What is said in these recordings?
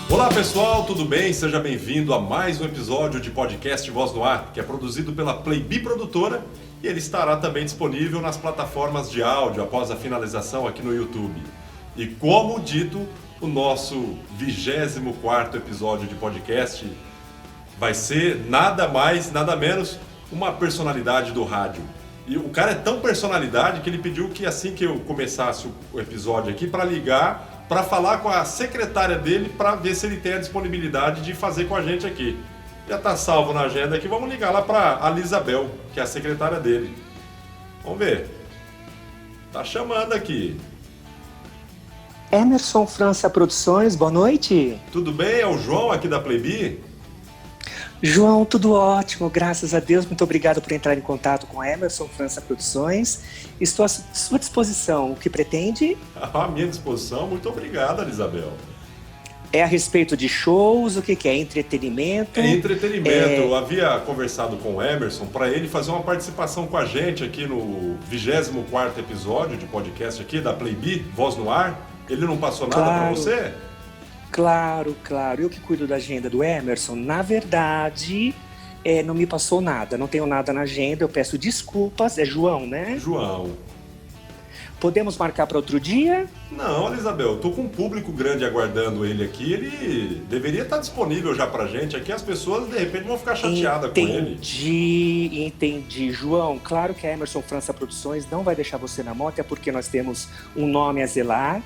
Olá pessoal, tudo bem? Seja bem-vindo a mais um episódio de podcast Voz no Ar, que é produzido pela Playbee Produtora e ele estará também disponível nas plataformas de áudio após a finalização aqui no YouTube. E como dito, o nosso 24º episódio de podcast vai ser nada mais, nada menos uma personalidade do rádio. E o cara é tão personalidade que ele pediu que assim que eu começasse o episódio aqui para ligar para falar com a secretária dele para ver se ele tem a disponibilidade de fazer com a gente aqui. Já está salvo na agenda aqui, vamos ligar lá para a Lisabel, que é a secretária dele. Vamos ver. Tá chamando aqui. Emerson França Produções, boa noite. Tudo bem? É o João aqui da Playbee? João, tudo ótimo, graças a Deus. Muito obrigado por entrar em contato com a Emerson França Produções. Estou à sua disposição. O que pretende? À minha disposição. Muito obrigado, Isabel. É a respeito de shows, o que é? Entretenimento? É entretenimento. Eu havia conversado com o Emerson para ele fazer uma participação com a gente aqui no 24º episódio de podcast aqui da Playbee, Voz no Ar. Ele não passou nada para você? Claro. Eu que cuido da agenda do Emerson, na verdade, não me passou nada. Não tenho nada na agenda, eu peço desculpas. É João, né? João. Podemos marcar para outro dia? Não, Isabel, eu tô com um público grande aguardando ele aqui. Ele deveria estar disponível já pra gente aqui. As pessoas, de repente, vão ficar chateadas com ele. Entendi. João, claro que a Emerson França Produções não vai deixar você na mão, até porque nós temos um nome a zelar.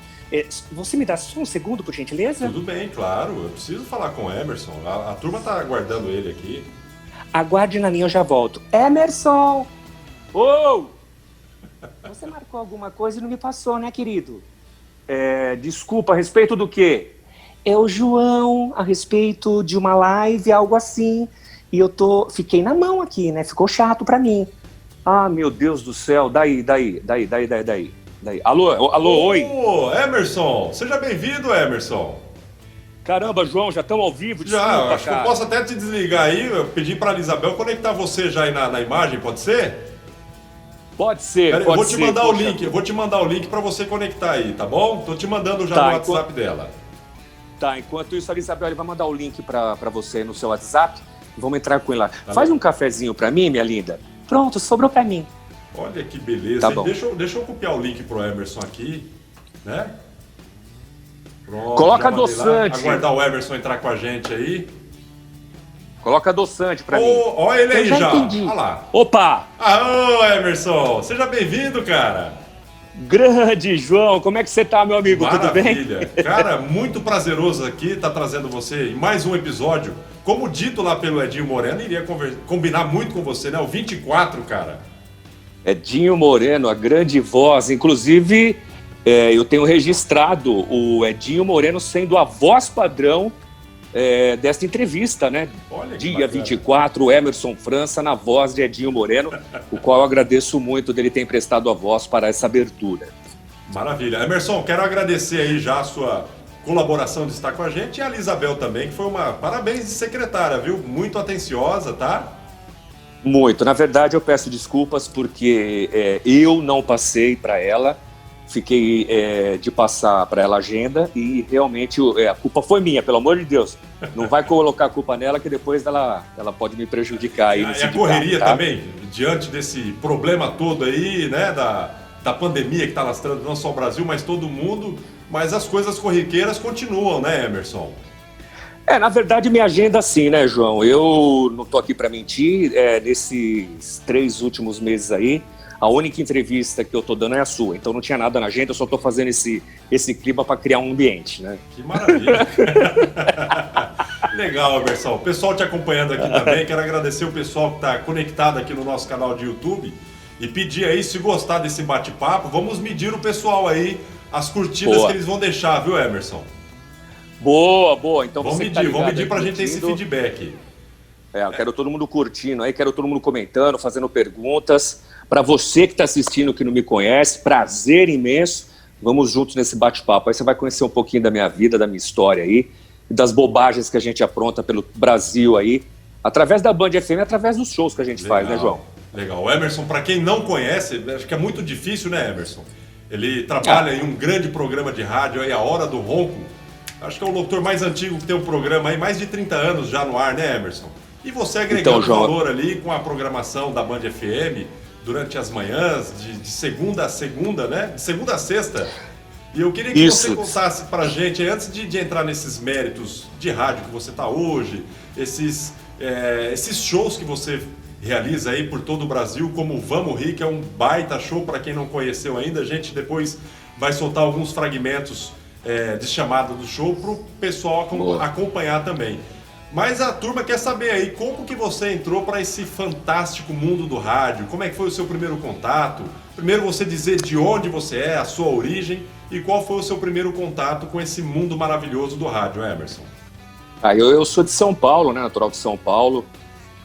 Você me dá só um segundo, por gentileza? Tudo bem, claro. Eu preciso falar com o Emerson. A turma tá aguardando ele aqui. Aguarde na linha, eu já volto. Emerson! Ô! Você marcou alguma coisa e não me passou, né, querido? Desculpa, a respeito do quê? É o João, a respeito de uma live, algo assim. E fiquei na mão aqui, né? Ficou chato pra mim. Ah, meu Deus do céu, daí. Alô, oi. Ô, Emerson, seja bem-vindo, Emerson. Caramba, João, já estamos ao vivo, desculpa, já, acho cara. que eu posso até te desligar aí, eu pedi pra Isabel conectar você já aí na imagem, pode ser? Pode ser, Pera, pode eu ser. Eu vou te mandar o link pra você conectar aí, tá bom? Tô te mandando já no WhatsApp dela. Tá, enquanto isso a Isabel vai mandar o link pra você no seu WhatsApp. Vamos entrar com ele lá. Tá Faz bem. um cafezinho pra mim, minha linda. Pronto, sobrou pra mim. Olha que beleza. Tá bom. Deixa eu copiar o link pro Emerson aqui, né? Pronto, Coloca já mandei lá. adoçante. Aguardar o Emerson entrar com a gente aí. Coloca adoçante pra mim. Olha ele aí Eu já já. entendi. Olha lá. Opa! Ô, Emerson, seja bem-vindo, cara. Grande João, como é que você tá, meu amigo? Tudo bem? Maravilha. Cara, muito prazeroso aqui estar trazendo você em mais um episódio. Como dito lá pelo Edinho Moreno, iria combinar muito com você, né? O 24, cara. Edinho Moreno, a grande voz. Inclusive, eu tenho registrado o Edinho Moreno sendo a voz padrão desta entrevista, né? Olha que Dia bacana. 24, Emerson França na voz de Edinho Moreno, o qual eu agradeço muito dele ter emprestado a voz para essa abertura. Maravilha. Emerson, quero agradecer aí já a sua colaboração de estar com a gente e a Isabel também, que foi uma parabéns de secretária, viu? Muito atenciosa, tá? Muito. Na verdade, eu peço desculpas porque eu não passei para ela, fiquei de passar para ela a agenda e realmente a culpa foi minha, pelo amor de Deus. Não vai colocar a culpa nela que depois ela pode me prejudicar aí no E a sindicato, correria tá? também, diante desse problema todo aí, né, da pandemia que está lastrando não só o Brasil, mas todo mundo, mas as coisas corriqueiras continuam, né, Emerson? Na verdade, minha agenda sim, né, João? Eu não tô aqui para mentir, nesses 3 últimos meses aí, a única entrevista que eu tô dando é a sua, então não tinha nada na agenda, eu só tô fazendo esse clima para criar um ambiente, né? Que maravilha! Legal, Emerson. O pessoal te acompanhando aqui também, quero agradecer o pessoal que está conectado aqui no nosso canal de YouTube e pedir aí, se gostar desse bate-papo, vamos medir o pessoal aí, as curtidas Boa. que eles vão deixar, viu, Emerson? Boa. Então Vamos você medir, tá ligado vamos medir aí, pra gente ter esse curtindo. feedback. Eu quero todo mundo curtindo aí, quero todo mundo comentando, fazendo perguntas. Para você que está assistindo, que não me conhece, prazer imenso. Vamos juntos nesse bate-papo. Aí você vai conhecer um pouquinho da minha vida, da minha história aí, e das bobagens que a gente apronta pelo Brasil aí, através da Band FM, através dos shows que a gente faz, né, João? Legal. O Emerson, para quem não conhece, acho que é muito difícil, né, Emerson? Ele trabalha em um grande programa de rádio aí, A Hora do Ronco. Acho que é o locutor mais antigo que tem um programa aí, mais de 30 anos já no ar, né, Emerson? E você agregando Então, João, valor ali com a programação da Band FM durante as manhãs, de segunda a segunda, né? De segunda a sexta. E eu queria que você contasse pra gente, antes de entrar nesses méritos de rádio que você tá hoje, esses shows que você realiza aí por todo o Brasil, como o Vamos Rir, que é um baita show para quem não conheceu ainda. A gente depois vai soltar alguns fragmentos de chamada do show para o pessoal acompanhar também. Mas a turma quer saber aí como que você entrou para esse fantástico mundo do rádio, como é que foi o seu primeiro contato? Primeiro você dizer de onde você é, a sua origem e qual foi o seu primeiro contato com esse mundo maravilhoso do rádio, Emerson? Eu sou de São Paulo, né, natural de São Paulo.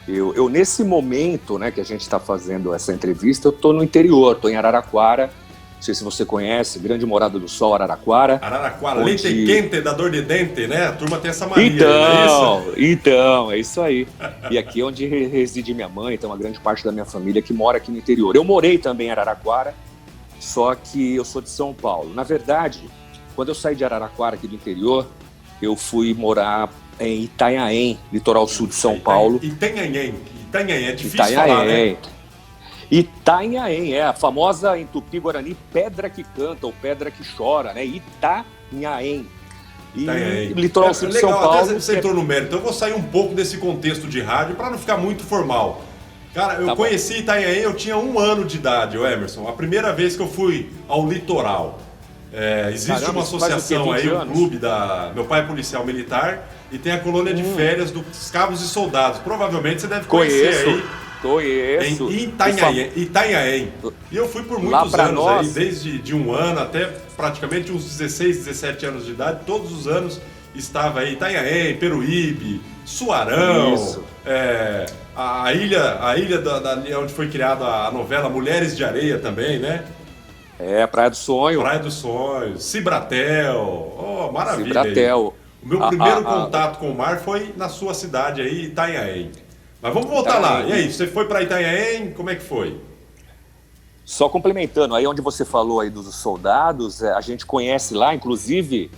Eu nesse momento, né, que a gente está fazendo essa entrevista, eu estou no interior, estou em Araraquara. Não sei se você conhece, Grande Morada do Sol, Araraquara. Araraquara, onde... leite quente, da dor de dente, né? A turma tem essa mania, não é isso? Então, é isso aí. E aqui é onde reside minha mãe, tem uma grande parte da minha família que mora aqui no interior. Eu morei também em Araraquara, só que eu sou de São Paulo. Na verdade, quando eu saí de Araraquara, aqui do interior, eu fui morar em Itanhaém, litoral sul de São Paulo. Itanhaém, é difícil falar, né? Itanhaém, a famosa em Tupi-Guarani pedra que canta ou pedra que chora, né? Itanhaém. Litoral sul de São Paulo. Até você entrou no mérito, então eu vou sair um pouco desse contexto de rádio para não ficar muito formal. Cara, eu conheci Itanhaém, eu tinha 1 ano de idade, Emerson. A primeira vez que eu fui ao litoral. Existe uma associação aí, um clube Meu pai é policial militar e tem a colônia de férias dos Cabos e Soldados. Provavelmente você deve conhecer aí. Conheço. Em Itanhaém. E eu fui por muitos anos aí, desde de 1 ano até praticamente uns 16, 17 anos de idade. Todos os anos estava aí Itanhaém, Peruíbe, Suarão, a ilha onde foi criada a novela Mulheres de Areia também, né? Praia do Sonho. Praia do Sonho, Cibratel, maravilha. Cibratel. O meu primeiro contato com o mar foi na sua cidade aí, Itanhaém. Mas vamos voltar lá. E aí, você foi para Itanhaém, como é que foi? Só complementando, aí onde você falou aí dos soldados, a gente conhece lá, inclusive,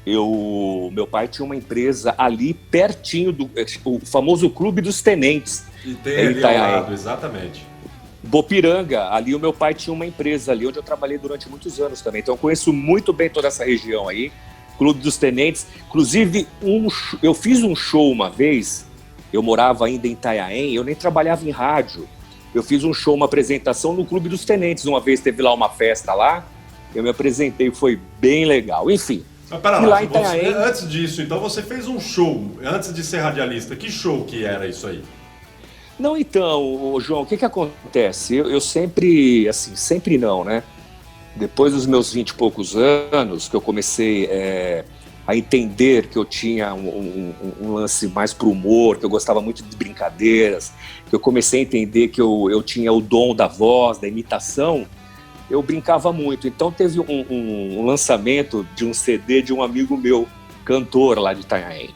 meu pai tinha uma empresa ali pertinho o famoso Clube dos Tenentes. E tem ali ao lado, exatamente. Bopiranga, ali o meu pai tinha uma empresa ali onde eu trabalhei durante muitos anos também. Então eu conheço muito bem toda essa região aí, Clube dos Tenentes. Inclusive, eu fiz um show uma vez. Eu morava ainda em Itanhaém, eu nem trabalhava em rádio. Eu fiz um show, uma apresentação no Clube dos Tenentes. Uma vez teve lá uma festa lá, eu me apresentei, foi bem legal. Enfim, mas pera lá, Itanhaém... antes disso, então você fez um show, antes de ser radialista. Que show que era isso aí? Não, então, João, o que acontece? Eu sempre, assim, sempre não, né? Depois dos meus 20 e poucos anos, que eu comecei a entender que eu tinha um lance mais pro humor, que eu gostava muito de brincadeiras, que eu comecei a entender que eu tinha o dom da voz, da imitação, eu brincava muito. Então teve um lançamento de um CD de um amigo meu, cantor lá de Itanhaém.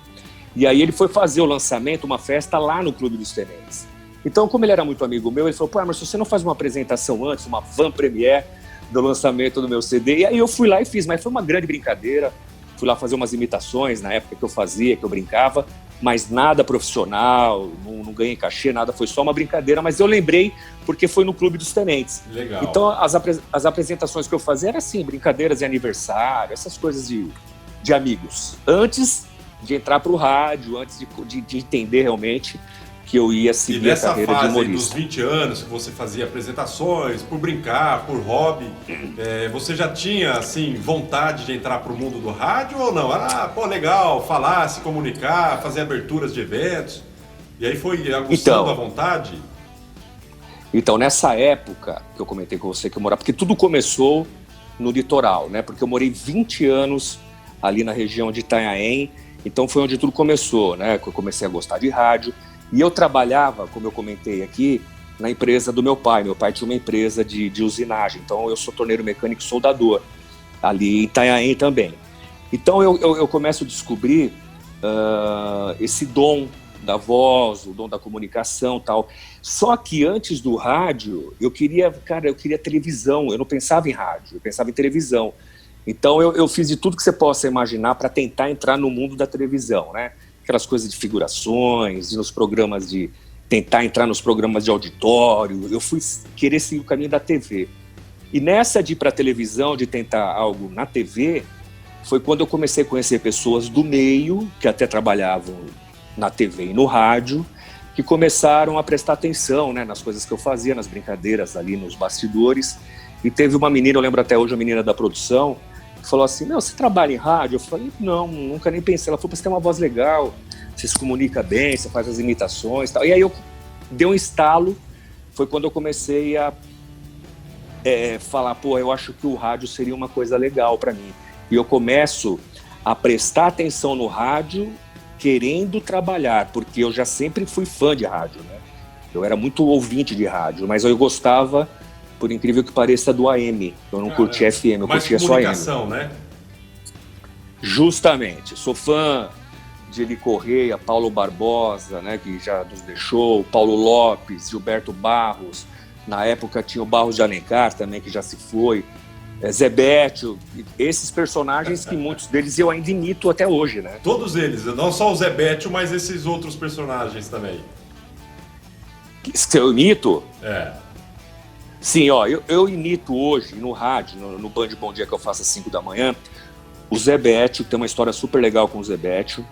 E aí ele foi fazer o lançamento, uma festa lá no Clube dos Tenentes. Então, como ele era muito amigo meu, ele falou, pô, Emerson, você não faz uma apresentação antes, uma van premiere do lançamento do meu CD? E aí eu fui lá e fiz, mas foi uma grande brincadeira. Fui lá fazer umas imitações na época que eu fazia, que eu brincava, mas nada profissional, não ganhei cachê, nada, foi só uma brincadeira, mas eu lembrei porque foi no Clube dos Tenentes. Legal. Então as apresentações que eu fazia eram assim, brincadeiras de aniversário, essas coisas de amigos. Antes de entrar para o rádio, antes de entender realmente que eu ia seguir a carreira de humorista. E nessa fase dos 20 anos que você fazia apresentações, por brincar, por hobby, você já tinha, assim, vontade de entrar para o mundo do rádio ou não? Legal, falar, se comunicar, fazer aberturas de eventos. E aí foi aguçando a vontade? Então, nessa época que eu comentei com você que eu morava, porque tudo começou no litoral, né? Porque eu morei 20 anos ali na região de Itanhaém, então foi onde tudo começou, né? Que eu comecei a gostar de rádio. E eu trabalhava, como eu comentei aqui, na empresa do meu pai. Meu pai tinha uma empresa de usinagem, então eu sou torneiro mecânico e soldador, ali em Itanhaém também. Então eu começo a descobrir esse dom da voz, o dom da comunicação e tal. Só que antes do rádio, eu queria televisão, eu não pensava em rádio, eu pensava em televisão. Então eu fiz de tudo que você possa imaginar para tentar entrar no mundo da televisão, né? Aquelas coisas de figurações, nos programas de tentar entrar nos programas de auditório. Eu fui querer seguir o caminho da TV. E nessa de ir para a televisão, de tentar algo na TV, foi quando eu comecei a conhecer pessoas do meio, que até trabalhavam na TV e no rádio, que começaram a prestar atenção, né, nas coisas que eu fazia, nas brincadeiras ali nos bastidores. E teve uma menina, eu lembro até hoje, uma menina da produção, que falou assim, meu, você trabalha em rádio? Eu falei, não, nunca nem pensei. Ela falou, você tem uma voz legal, você se comunica bem, você faz as imitações e tal. E aí eu dei um estalo, foi quando eu comecei a falar, pô, eu acho que o rádio seria uma coisa legal para mim. E eu começo a prestar atenção no rádio querendo trabalhar, porque eu já sempre fui fã de rádio, né? Eu era muito ouvinte de rádio, mas eu gostava, por incrível que pareça, do AM. Eu não curtia FM, eu curtia só AM. Comunicação, né? Justamente. Sou fã de Eli Correia, Paulo Barbosa, né, que já nos deixou, Paulo Lopes, Gilberto Barros. Na época tinha o Barros de Alencar também, que já se foi. Zé Bétio, esses personagens que muitos deles eu ainda imito até hoje, né? Todos eles, não só o Zé Bétio, mas esses outros personagens também. Que eu imito? É. Sim, ó, eu imito hoje no rádio, no Band Bom Dia que eu faço às 5 da manhã, o Zé Bétio, tem uma história super legal com o Zé Bétio,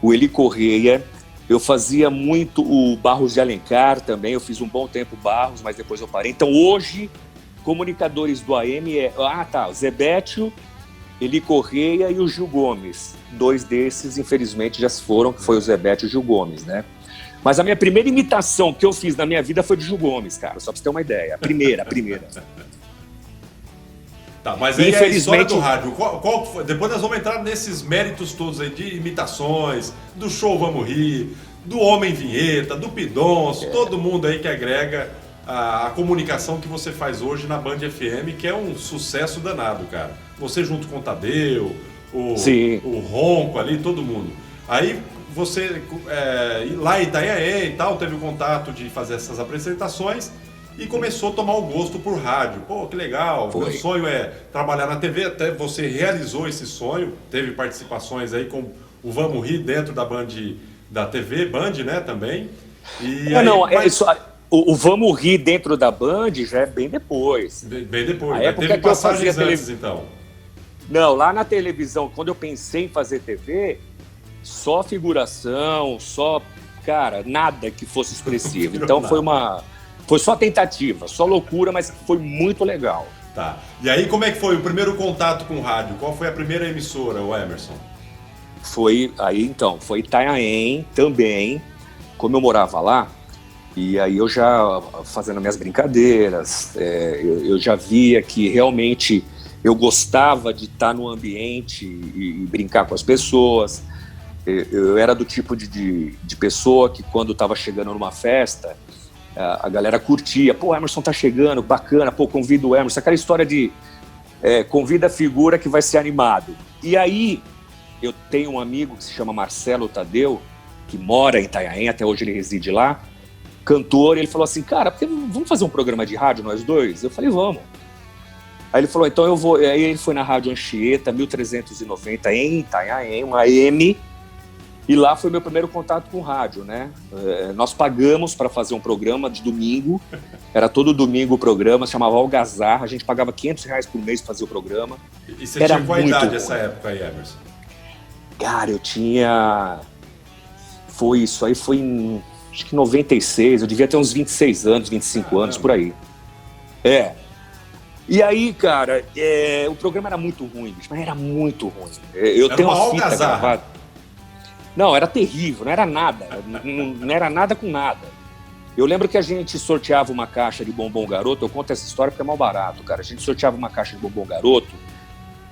o Eli Correia, eu fazia muito o Barros de Alencar também, eu fiz um bom tempo Barros, mas depois eu parei. Então hoje, comunicadores do AM o Zé Bétio, Eli Correia e o Gil Gomes. 2 desses, infelizmente, já se foram, que foi o Zé Bétio e o Gil Gomes, né? Mas a minha primeira imitação que eu fiz na minha vida foi de Gil Gomes, cara, só pra você ter uma ideia. A primeira. Tá, mas aí a história do rádio, qual foi? Depois nós vamos entrar nesses méritos todos aí de imitações, do show Vamos Rir, do Homem Vinheta, do Pidonço, todo mundo aí que agrega a comunicação que você faz hoje na Band FM, que é um sucesso danado, cara. Você junto com o Tadeu, o Ronco ali, todo mundo. Aí você, lá em Itanhaém e tal, teve o contato de fazer essas apresentações e começou a tomar o gosto por rádio. Pô, que legal, meu sonho é trabalhar na TV, até você realizou esse sonho, teve participações aí com o Vamos Rir dentro da Band, da TV, Band, né, também. E o Vamos Rir dentro da Band já é bem depois. Bem depois, a época teve que eu fazia antes, então. Não, lá na televisão, quando eu pensei em fazer TV, só figuração, cara, nada que fosse expressivo. Então foi só tentativa, só loucura, mas foi muito legal. Tá. E aí como é que foi o primeiro contato com o rádio? Qual foi a primeira emissora, o Emerson? Foi Itanhaém também, como eu morava lá, e aí eu já fazendo minhas brincadeiras, eu já via que realmente eu gostava de estar no ambiente e brincar com as pessoas. Eu era do tipo de pessoa que quando estava chegando numa festa, a galera curtia, pô, o Emerson tá chegando, bacana, pô, convida o Emerson, aquela história de convida a figura que vai ser animado. E aí, eu tenho um amigo que se chama Marcelo Tadeu, que mora em Itanhaém, até hoje ele reside lá, cantor, e ele falou assim, cara, vamos fazer um programa de rádio nós dois? Eu falei, vamos. Aí ele falou, então eu vou, aí ele foi na Rádio Anchieta, 1390, em Itanhaém, uma AM, e lá foi meu primeiro contato com rádio, né? Nós pagamos para fazer um programa de domingo, era todo domingo o programa, se chamava Algazarra, a gente pagava R$500 por mês para fazer o programa. E você tinha qual idade nessa época aí, Emerson? Cara, eu tinha... Isso aí foi em, acho que 96, eu devia ter uns 26 anos, 25 anos, por aí. E aí, cara, o programa era muito ruim, bicho, mas era muito ruim. Eu tenho uma fita gravada. Não, era terrível, não era nada. Não era nada com nada. Eu lembro que a gente sorteava uma caixa de bombom garoto, eu conto essa história porque é mal barato, cara. A gente sorteava uma caixa de bombom garoto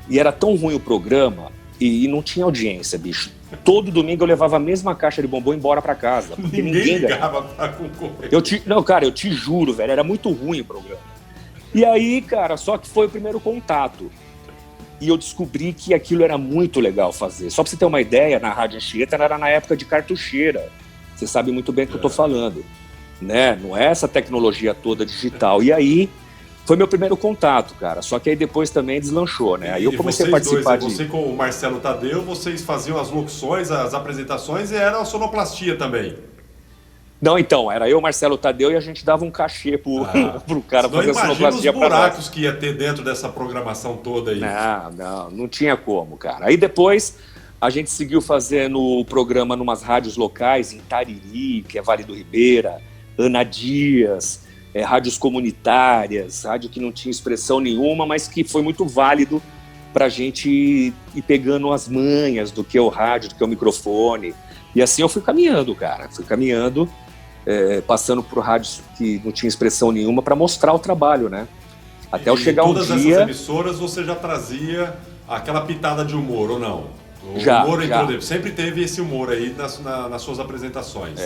e era tão ruim o programa e não tinha audiência, bicho. Todo domingo eu levava a mesma caixa de bombom embora pra casa. Porque ninguém ligava pra concorrer. Não, cara, eu te juro, velho, era muito ruim o programa. E aí, cara, só que foi o primeiro contato. E eu descobri que aquilo era muito legal fazer. Só pra você ter uma ideia, na Rádio Anchieta era na época de cartucheira. Você sabe muito bem o que eu tô falando, né? Não é essa tecnologia toda digital. E aí, Foi meu primeiro contato, cara. Só que aí depois também deslanchou, né? Aí eu comecei a participar dois, você com o Marcelo Tadeu, vocês faziam as locuções, as apresentações e era a sonoplastia também. Não, então, era eu, Marcelo Tadeu, e a gente dava um cachê pro cara fazer a sonoplastia pra nós. Imagina os buracos que ia ter dentro dessa programação toda aí. Não tinha como, cara. Aí depois a gente seguiu fazendo o programa numas rádios locais, em Tariri, que é Vale do Ribeira, Ana Dias, rádios comunitárias, rádio que não tinha expressão nenhuma, mas que foi muito válido pra gente ir pegando as manhas do que é o rádio, do que é o microfone. E assim eu fui caminhando, cara. Passando por rádios que não tinha expressão nenhuma para mostrar o trabalho, né? Até eu chegar um dia... Todas essas emissoras você já trazia aquela pitada de humor, ou não? O humor entrou, sempre teve esse humor aí nas suas apresentações.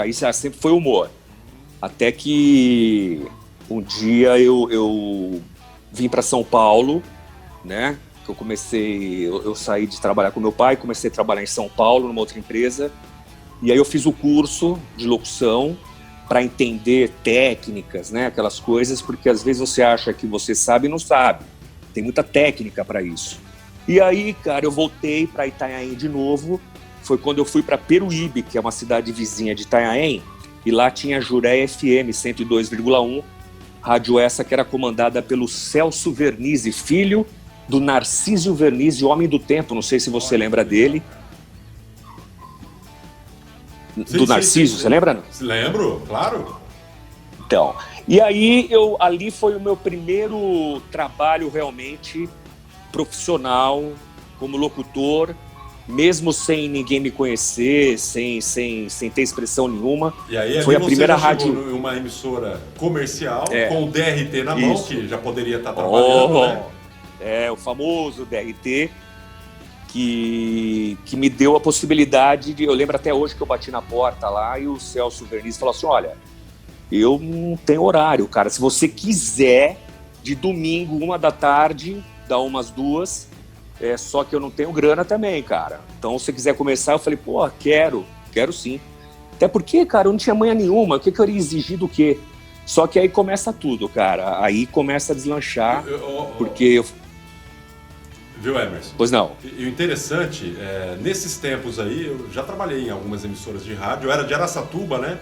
Isso sempre foi humor. Até que um dia eu vim para São Paulo, né? Eu saí de trabalhar com meu pai, comecei a trabalhar em São Paulo, numa outra empresa. E aí eu fiz o curso de locução para entender técnicas, né? Aquelas coisas, porque às vezes você acha que você sabe e não sabe. Tem muita técnica para isso. E aí, cara, eu voltei para Itanhaém de novo. Foi quando eu fui para Peruíbe, que é uma cidade vizinha de Itanhaém. E lá tinha a Juré FM 102,1, rádio essa que era comandada pelo Celso Vernizzi, filho do Narcísio Vernizzi, Homem do Tempo, não sei se você lembra dele. Do Narciso, você lembra? Lembro, claro. Então, e aí ali foi o meu primeiro trabalho realmente profissional como locutor, mesmo sem ninguém me conhecer, sem ter expressão nenhuma. E aí foi a primeira rádio. Em uma emissora comercial, com o DRT na mão, que já poderia estar trabalhando, né? O famoso DRT, que me deu a possibilidade de... Eu lembro até hoje que eu bati na porta lá e o Celso Vernizzi falou assim, olha, eu não tenho horário, cara. Se você quiser, de domingo, 1h, dá umas 2, só que eu não tenho grana também, cara. Então, se você quiser começar, eu falei, pô, quero sim. Até porque, cara, eu não tinha manha nenhuma. O que eu iria exigir do quê? Só que aí começa tudo, cara. Aí começa a deslanchar, porque eu... Viu, Emerson? Pois não. E o interessante, nesses tempos aí, eu já trabalhei em algumas emissoras de rádio, eu era de Araçatuba, né?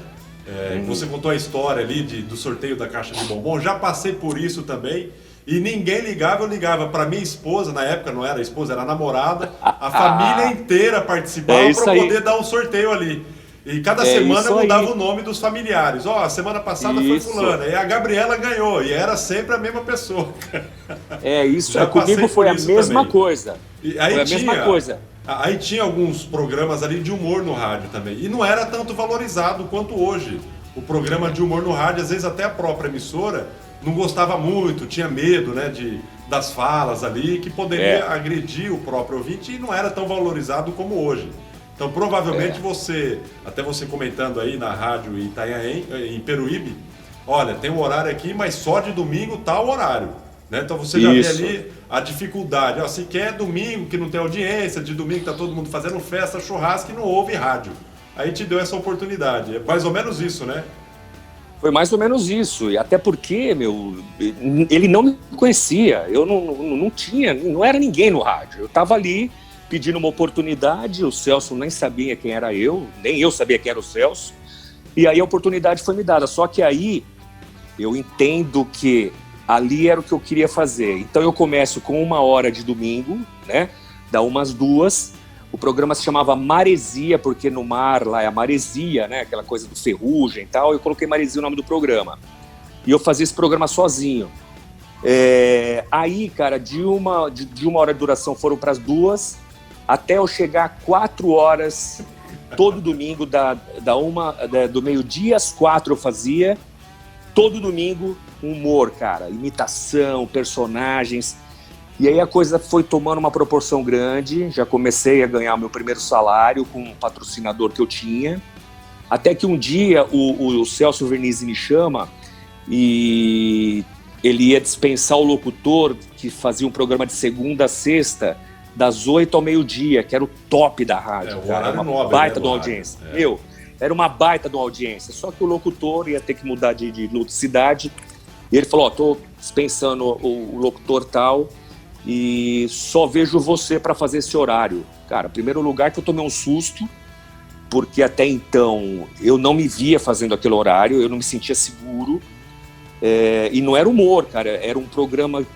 Você contou a história ali do sorteio da caixa de bombom, já passei por isso também, e ninguém ligava, eu ligava para minha esposa, na época não era esposa, era namorada, a família inteira participava para poder dar um sorteio ali. E cada semana eu mudava o nome dos familiares. A semana passada foi fulana, e a Gabriela ganhou, e era sempre a mesma pessoa. Comigo foi a mesma coisa. Mesma coisa. Aí tinha alguns programas ali de humor no rádio também, e não era tanto valorizado quanto hoje. O programa de humor no rádio, às vezes até a própria emissora não gostava muito, tinha medo, né, das falas ali, que poderia agredir o próprio ouvinte, e não era tão valorizado como hoje. Então, provavelmente até você comentando aí na rádio em Itanhaém, em Peruíbe, olha, tem um horário aqui, mas só de domingo tá o horário. Né? Então você já vê ali a dificuldade. Se quer domingo, que não tem audiência, de domingo tá todo mundo fazendo festa, churrasco e não ouve rádio. Aí te deu essa oportunidade. É mais ou menos isso, né? Foi mais ou menos isso. E até porque, ele não me conhecia. Eu não tinha, não era ninguém no rádio. Eu tava ali pedindo uma oportunidade, o Celso nem sabia quem era eu, nem eu sabia quem era o Celso, e aí a oportunidade foi me dada. Só que aí eu entendo que ali era o que eu queria fazer. Então eu começo com 1h de domingo, né? Dá umas 2. O programa se chamava Maresia, porque no mar lá é a maresia, né? Aquela coisa do ferrugem e tal. Eu coloquei Maresia o nome do programa. E eu fazia esse programa sozinho. Aí, cara, de uma hora de duração foram para as 2, até eu chegar a 4 horas, todo domingo, do meio-dia às 4 eu fazia, todo domingo, humor, cara, imitação, personagens, e aí a coisa foi tomando uma proporção grande, já comecei a ganhar meu primeiro salário com um patrocinador que eu tinha, até que um dia o Celso Vernizzi me chama e ele ia dispensar o locutor que fazia um programa de segunda a sexta, das 8 ao meio-dia, que era o top da rádio, cara, era uma baita de uma audiência. Era uma baita de uma audiência, só que o locutor ia ter que mudar de cidade, E ele falou, tô dispensando o locutor tal e só vejo você para fazer esse horário. Cara, em primeiro lugar que eu tomei um susto, porque até então eu não me via fazendo aquele horário, eu não me sentia seguro, e não era humor, cara, era um programa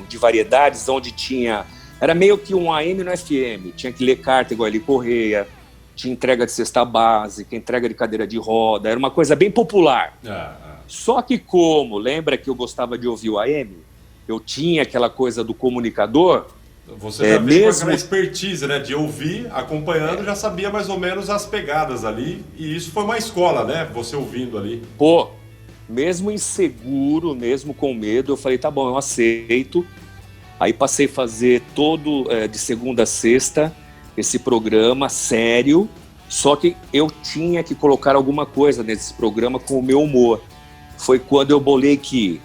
de variedades onde tinha, era meio que um AM no FM, tinha que ler carta igual ali Correia, tinha entrega de cesta básica, entrega de cadeira de roda, era uma coisa bem popular. Só que lembra que eu gostava de ouvir o AM? Eu tinha aquela coisa do comunicador. Você já veio com aquela expertise, né? De ouvir, acompanhando, já sabia mais ou menos as pegadas ali. E isso foi uma escola, né? Você ouvindo ali. Pô, mesmo inseguro, mesmo com medo, eu falei, tá bom, eu aceito. Aí passei a fazer de segunda a sexta esse programa sério. Só que eu tinha que colocar alguma coisa nesse programa com o meu humor. Foi quando eu bolei que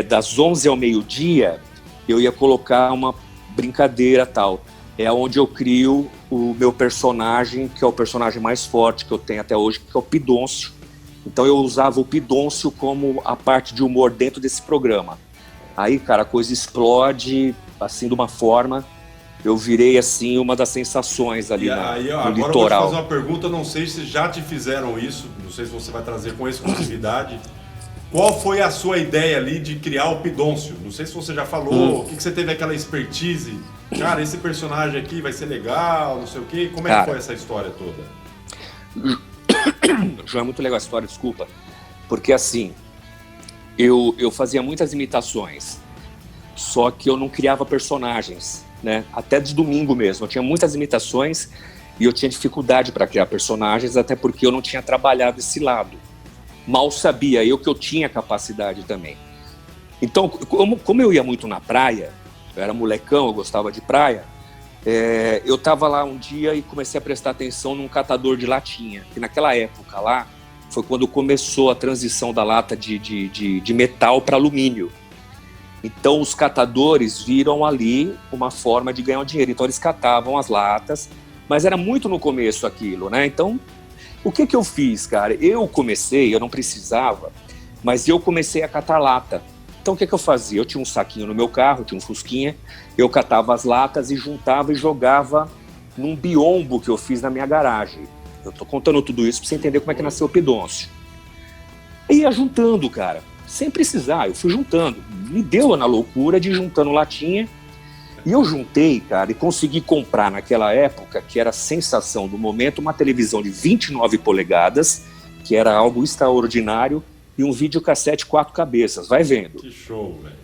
das 11 ao meio-dia eu ia colocar uma brincadeira tal. É onde eu crio o meu personagem, que é o personagem mais forte que eu tenho até hoje, que é o Pidoncio. Então eu usava o Pidoncio como a parte de humor dentro desse programa. Aí, cara, a coisa explode, assim, de uma forma... Eu virei, assim, uma das sensações ali no agora litoral. Eu vou te fazer uma pergunta, não sei se já te fizeram isso, não sei se você vai trazer com exclusividade. Qual foi a sua ideia ali de criar o Pidoncio? Não sei se você já falou, o que você teve aquela expertise. Cara, esse personagem aqui vai ser legal, não sei o quê. Como é que foi essa história toda? João, é muito legal a história, desculpa. Porque, assim, eu fazia muitas imitações, só que eu não criava personagens. Né? Até de domingo mesmo, eu tinha muitas imitações e eu tinha dificuldade para criar personagens, até porque eu não tinha trabalhado esse lado. Mal sabia eu que eu tinha capacidade também. Então, como eu ia muito na praia, eu era molecão, eu gostava de praia, eu estava lá um dia e comecei a prestar atenção num catador de latinha, que naquela época lá foi quando começou a transição da lata de metal para alumínio. Então, os catadores viram ali uma forma de ganhar dinheiro. Então, eles catavam as latas, mas era muito no começo aquilo, né? Então, o que eu fiz, cara? Eu não precisava, mas eu comecei a catar lata. Então, o que eu fazia? Eu tinha um saquinho no meu carro, tinha um Fusquinha, eu catava as latas e juntava e jogava num biombo que eu fiz na minha garagem. Eu tô contando tudo isso pra você entender como é que nasceu o Pidoncio. E ia juntando, cara. Sem precisar, eu fui juntando. Me deu na loucura de ir juntando latinha. E eu juntei, cara, e consegui comprar naquela época, que era a sensação do momento, uma televisão de 29 polegadas, que era algo extraordinário, e um videocassete 4 cabeças. Vai vendo. Que show, velho.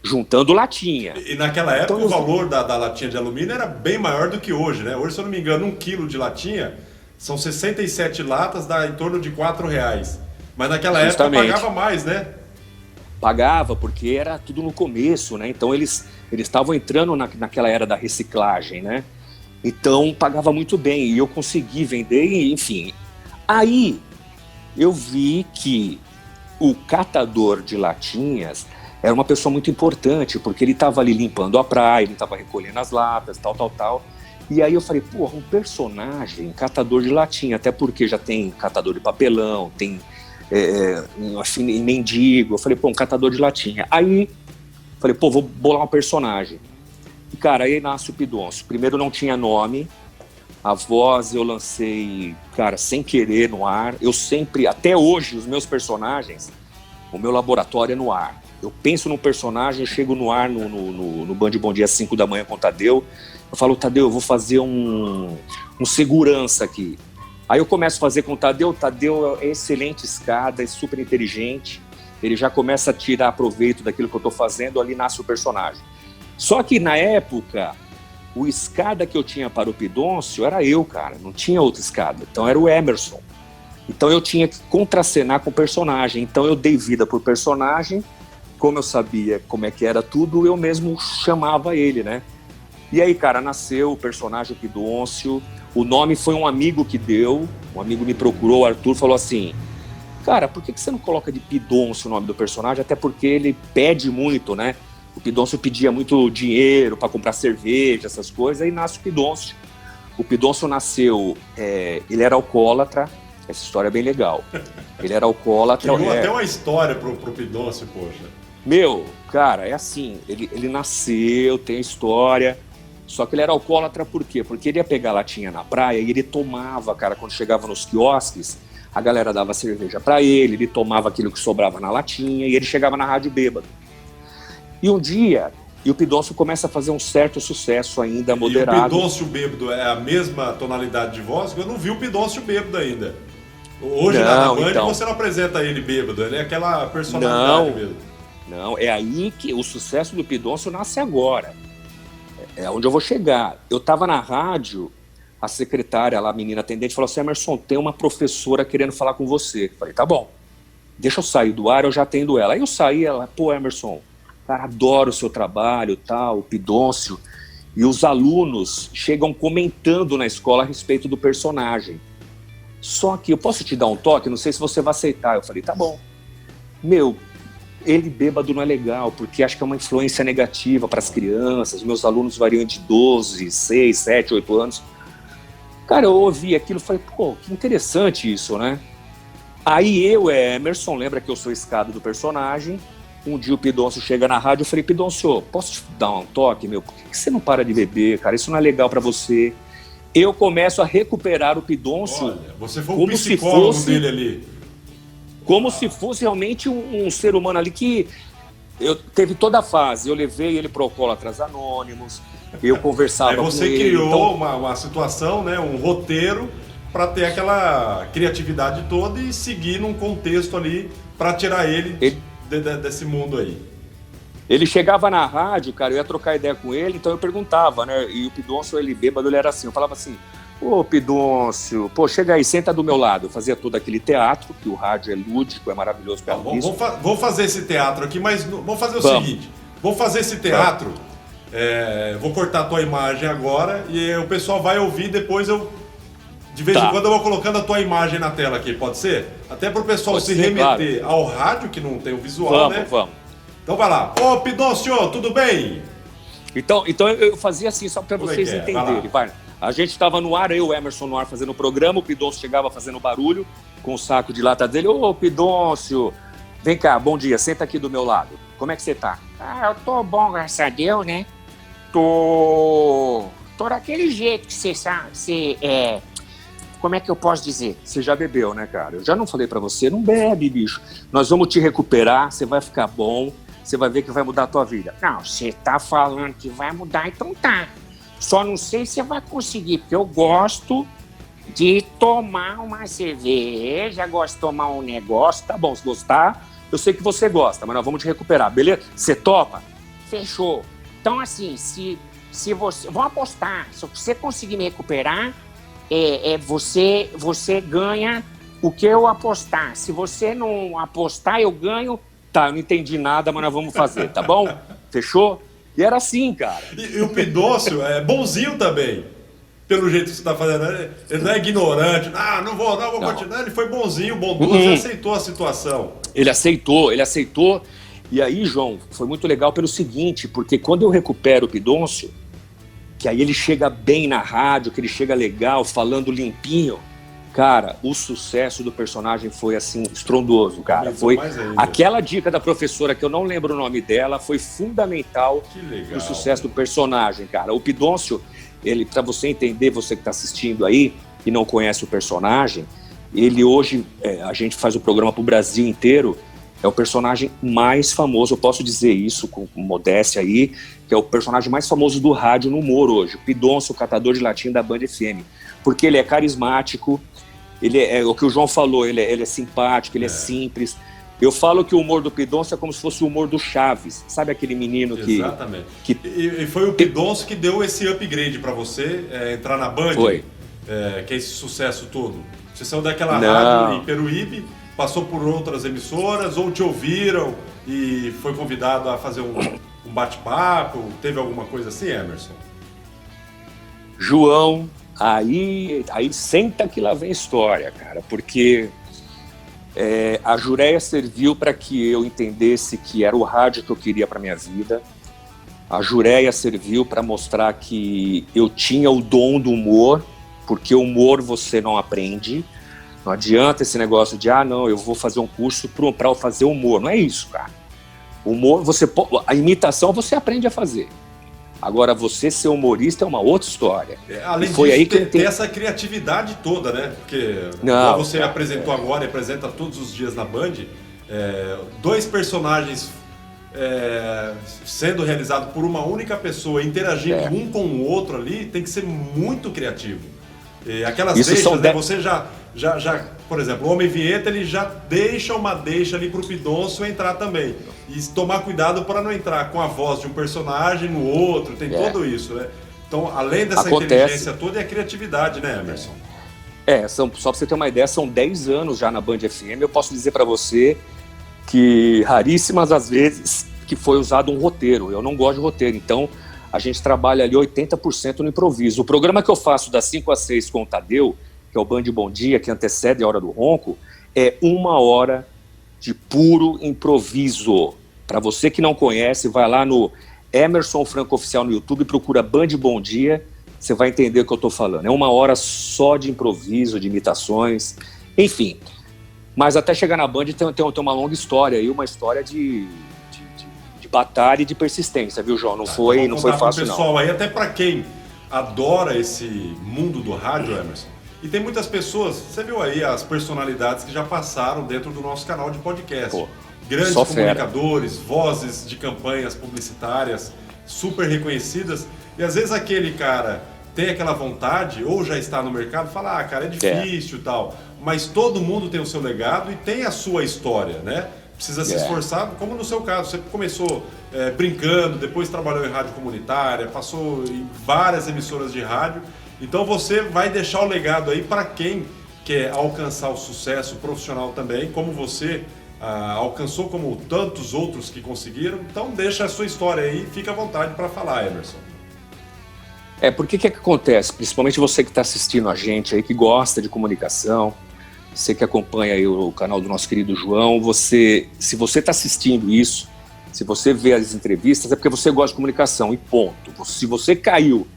Juntando latinha. E naquela época o valor da latinha de alumínio era bem maior do que hoje, né? Hoje, se eu não me engano, 1 quilo de latinha, são 67 latas, dá em torno de R$4. Mas naquela época pagava mais, né? Pagava, porque era tudo no começo, né? Então eles estavam entrando naquela era da reciclagem, né? Então pagava muito bem e eu consegui vender, enfim. Aí eu vi que o catador de latinhas era uma pessoa muito importante, porque ele estava ali limpando a praia, ele estava recolhendo as latas, tal. E aí eu falei, porra, um personagem catador de latinha, até porque já tem catador de papelão, tem... em mendigo, eu falei, pô, um catador de latinha. Aí, falei, pô, vou bolar um personagem. E, cara, aí nasce o Pidoncio. Primeiro não tinha nome, a voz eu lancei, cara, sem querer no ar. Eu sempre, até hoje, os meus personagens, o meu laboratório é no ar. Eu penso num personagem, eu chego no ar no Band Bom Dia às 5 da manhã com o Tadeu. Eu falo, Tadeu, eu vou fazer um segurança aqui. Aí eu começo a fazer com o Tadeu é excelente escada, é super inteligente, ele já começa a tirar proveito daquilo que eu estou fazendo, ali nasce o personagem. Só que na época, o escada que eu tinha para o Pidoncio era eu, cara, não tinha outra escada, então era o Emerson. Então eu tinha que contracenar com o personagem, então eu dei vida pro personagem, como eu sabia como é que era tudo, eu mesmo chamava ele, né? E aí, cara, nasceu o personagem Pidoncio. O nome foi um amigo que deu, um amigo me procurou, o Arthur, falou assim, cara, por que você não coloca de Pidoncio o nome do personagem? Até porque ele pede muito, né? O Pidoncio pedia muito dinheiro para comprar cerveja, essas coisas, aí nasce o Pidoncio. O Pidoncio nasceu, ele era alcoólatra, Essa história é bem legal. Ele era alcoólatra. Criou até uma história pro Pidoncio, poxa. Meu, cara, é assim, ele nasceu, tem história, só que ele era alcoólatra por quê? Porque ele ia pegar latinha na praia e ele tomava, cara, quando chegava nos quiosques, a galera dava cerveja pra ele tomava aquilo que sobrava na latinha e ele chegava na rádio bêbado. E um dia, o Pidoncio começa a fazer um certo sucesso ainda, moderado. E o Pidoncio bêbado é a mesma tonalidade de voz? Eu não vi o Pidoncio bêbado ainda. Hoje na Band então, você não apresenta ele bêbado, ele é aquela personalidade mesmo. Não, é aí que o sucesso do Pidoncio nasce agora. É onde eu vou chegar. Eu estava na rádio, a secretária lá, a menina atendente, falou assim: Emerson, tem uma professora querendo falar com você. Eu falei, tá bom, deixa eu sair do ar, eu já atendo ela. Aí eu saí, ela, pô, Emerson, cara, adoro o seu trabalho, tal, o Pidoncio. E os alunos chegam comentando na escola a respeito do personagem. Só que eu posso te dar um toque, não sei se você vai aceitar. Eu falei, tá bom. Meu, ele bêbado não é legal, porque acho que é uma influência negativa para as crianças. Meus alunos variam de 12, 6, 7, 8 anos. Cara, eu ouvi aquilo e falei, pô, que interessante isso, né? Aí eu, Emerson, lembra que eu sou escada do personagem. Um dia o Pidoncio chega na rádio, eu falei, Pidoncio, posso te dar um toque, meu? Por que você não para de beber, cara? Isso não é legal para você. Eu começo a recuperar o Pidoncio. Olha, você foi o psicólogo dele ali. Como se fosse realmente um ser humano ali que teve toda a fase. Eu levei ele para o Alcoólatras Anônimos, eu conversava com ele. Aí você criou então, uma situação, né, um roteiro para ter aquela criatividade toda e seguir num contexto ali para tirar ele desse mundo aí. Ele chegava na rádio, cara, eu ia trocar ideia com ele, então eu perguntava, né? E o Pidoncio, ele bêbado, ele era assim. Eu falava assim, ô Pidoncio, pô, chega aí, senta do meu lado. Eu fazia todo aquele teatro, que o rádio é lúdico, é maravilhoso. Vou fazer esse teatro aqui, mas vamos fazer o seguinte. Vou fazer esse teatro, vou cortar a tua imagem agora e o pessoal vai ouvir, depois de vez em quando eu vou colocando a tua imagem na tela aqui, pode ser? Até pro pessoal se remeter ao rádio, que não tem o visual, né? Vamos. Então vai lá. Ô, Pidoncio, tudo bem? Então eu fazia assim, só para vocês entenderem. Vai. A gente estava no ar, eu e o Emerson no ar fazendo o programa, o Pidoncio chegava fazendo barulho com o saco de lata dele. Ô, Pidoncio, vem cá, bom dia, senta aqui do meu lado. Como é que você tá? Ah, eu tô bom, graças a Deus, né? Tô daquele jeito que você sabe, como é que eu posso dizer? Você já bebeu, né, cara? Eu já não falei pra você, não bebe, bicho. Nós vamos te recuperar, você vai ficar bom, você vai ver que vai mudar a tua vida. Não, você tá falando que vai mudar, então tá. Só não sei se você vai conseguir, porque eu gosto de tomar uma cerveja, gosto de tomar um negócio. Tá bom, se gostar, eu sei que você gosta, mas nós vamos te recuperar, beleza? Você topa? Fechou. Então, assim, se você... Vamos apostar. Se você conseguir me recuperar... você ganha o que eu apostar. Se você não apostar, eu ganho. Tá, eu não entendi nada, mas nós vamos fazer, tá bom? Fechou? E era assim, cara. E o Pidoncio é bonzinho também, pelo jeito que você tá fazendo. Ele não é ignorante. Não vou continuar. Ele foi bonzinho, bondoso, e aceitou a situação. Ele aceitou. E aí, João, foi muito legal pelo seguinte, porque quando eu recupero o Pidoncio, que aí ele chega bem na rádio, que ele chega legal, falando limpinho. Cara, o sucesso do personagem foi assim, estrondoso, cara. Foi aquela dica da professora, que eu não lembro o nome dela, foi fundamental pro sucesso do personagem, cara. O Pidoncio, ele, pra você entender, você que tá assistindo aí, e não conhece o personagem, ele hoje, a gente faz o programa pro Brasil inteiro, é o personagem mais famoso, eu posso dizer isso com modéstia aí, que é o personagem mais famoso do rádio no humor hoje, o Pidoncio, o catador de latinha da Band FM, porque ele é carismático, ele é o que o João falou, ele é simpático, ele é simples. Eu falo que o humor do Pidoncio é como se fosse o humor do Chaves, sabe aquele menino que... Exatamente. E foi o Pidoncio que deu esse upgrade pra você entrar na Band, foi. Que é esse sucesso todo. Você saiu daquela rádio em Peruíbe, passou por outras emissoras, ou te ouviram e foi convidado a fazer um bate-papo? Teve alguma coisa assim, Emerson? João, aí senta que lá vem história, cara, porque a Jureia serviu para que eu entendesse que era o rádio que eu queria para minha vida. A Jureia serviu para mostrar que eu tinha o dom do humor, porque o humor você não aprende. Não adianta esse negócio de, não, eu vou fazer um curso para fazer humor. Não é isso, cara. Humor, a imitação você aprende a fazer. Agora, você ser humorista é uma outra história. Além foi disso, aí que ter essa criatividade toda, né? Porque como você apresentou agora e apresenta todos os dias na Band, 2 personagens sendo realizados por uma única pessoa, interagindo um com o outro ali, tem que ser muito criativo. E aquelas isso deixas, né? Você já, por exemplo, o Homem Vinheta, ele já deixa uma deixa ali pro Pidoncio entrar também. E tomar cuidado para não entrar com a voz de um personagem no outro, tem tudo isso, né? Então, além dessa inteligência toda, é a criatividade, né, Emerson? Só para você ter uma ideia, são 10 anos já na Band FM. Eu posso dizer para você que raríssimas as vezes que foi usado um roteiro. Eu não gosto de roteiro, então a gente trabalha ali 80% no improviso. O programa que eu faço das 5 às 6 com o Tadeu, que é o Band Bom Dia, que antecede a Hora do Ronco, é 1 hora de puro improviso. Para você que não conhece, vai lá no Emerson Franco Oficial no YouTube, procura Band Bom Dia, você vai entender o que eu estou falando. É 1 hora só de improviso, de imitações, enfim. Mas até chegar na Band tem uma longa história aí, uma história de batalha e de persistência, viu, João? Não foi fácil, não. Pessoal, aí até para quem adora esse mundo do rádio, Emerson, e tem muitas pessoas, você viu aí as personalidades que já passaram dentro do nosso canal de podcast. Grandes comunicadores, vozes de campanhas publicitárias super reconhecidas, e às vezes aquele cara tem aquela vontade, ou já está no mercado, fala, cara, é difícil e tal, mas todo mundo tem o seu legado e tem a sua história, né? Precisa se esforçar, como no seu caso, você começou brincando, depois trabalhou em rádio comunitária, passou em várias emissoras de rádio, então você vai deixar o legado aí para quem quer alcançar o sucesso profissional também, como você alcançou, como tantos outros que conseguiram. Então deixa a sua história aí, fica à vontade para falar, Emerson. Porque que acontece? Principalmente você que está assistindo a gente aí, que gosta de comunicação, você que acompanha aí o canal do nosso querido João, se você está assistindo isso, se você vê as entrevistas, é porque você gosta de comunicação e ponto. Se você caiu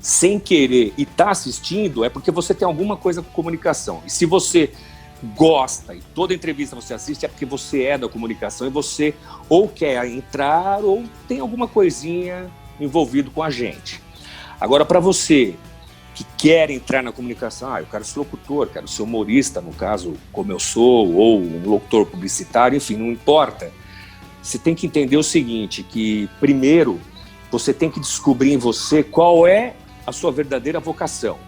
sem querer e está assistindo, é porque você tem alguma coisa com comunicação. E se você gosta e toda entrevista você assiste, é porque você é da comunicação e você ou quer entrar ou tem alguma coisinha envolvido com a gente. Agora, para você que quer entrar na comunicação, eu quero ser locutor, quero ser humorista, no caso, como eu sou, ou um locutor publicitário, enfim, não importa. Você tem que entender o seguinte, que primeiro você tem que descobrir em você qual é a sua verdadeira vocação.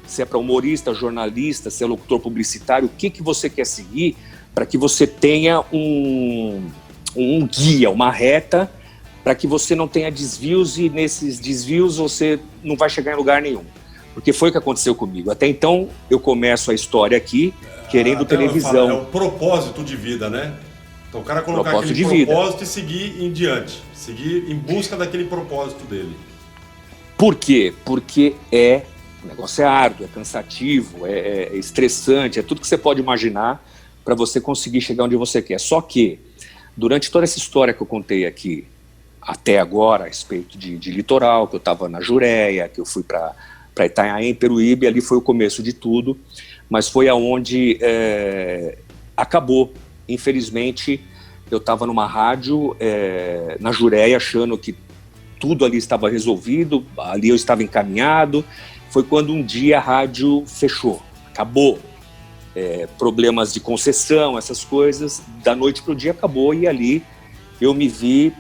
Se é para humorista, jornalista, se é locutor publicitário, o que você quer seguir para que você tenha um guia, uma reta, para que você não tenha desvios e nesses desvios você não vai chegar em lugar nenhum. Porque foi o que aconteceu comigo. Até então, eu começo a história aqui querendo televisão. É o propósito de vida, né? Então o cara colocar aquele propósito e seguir em diante. Seguir em busca daquele propósito dele. Por quê? Porque o negócio é árduo, é cansativo, é estressante, é tudo que você pode imaginar para você conseguir chegar onde você quer. Só que, durante toda essa história que eu contei aqui, até agora, a respeito de litoral, que eu estava na Jureia, que eu fui para Itanhaém, Peruíbe, ali foi o começo de tudo, mas foi aonde acabou. Infelizmente, eu estava numa rádio na Jureia, achando que tudo ali estava resolvido, ali eu estava encaminhado. Foi quando um dia a rádio fechou, acabou. Problemas de concessão, essas coisas, da noite para o dia acabou, e ali eu me vi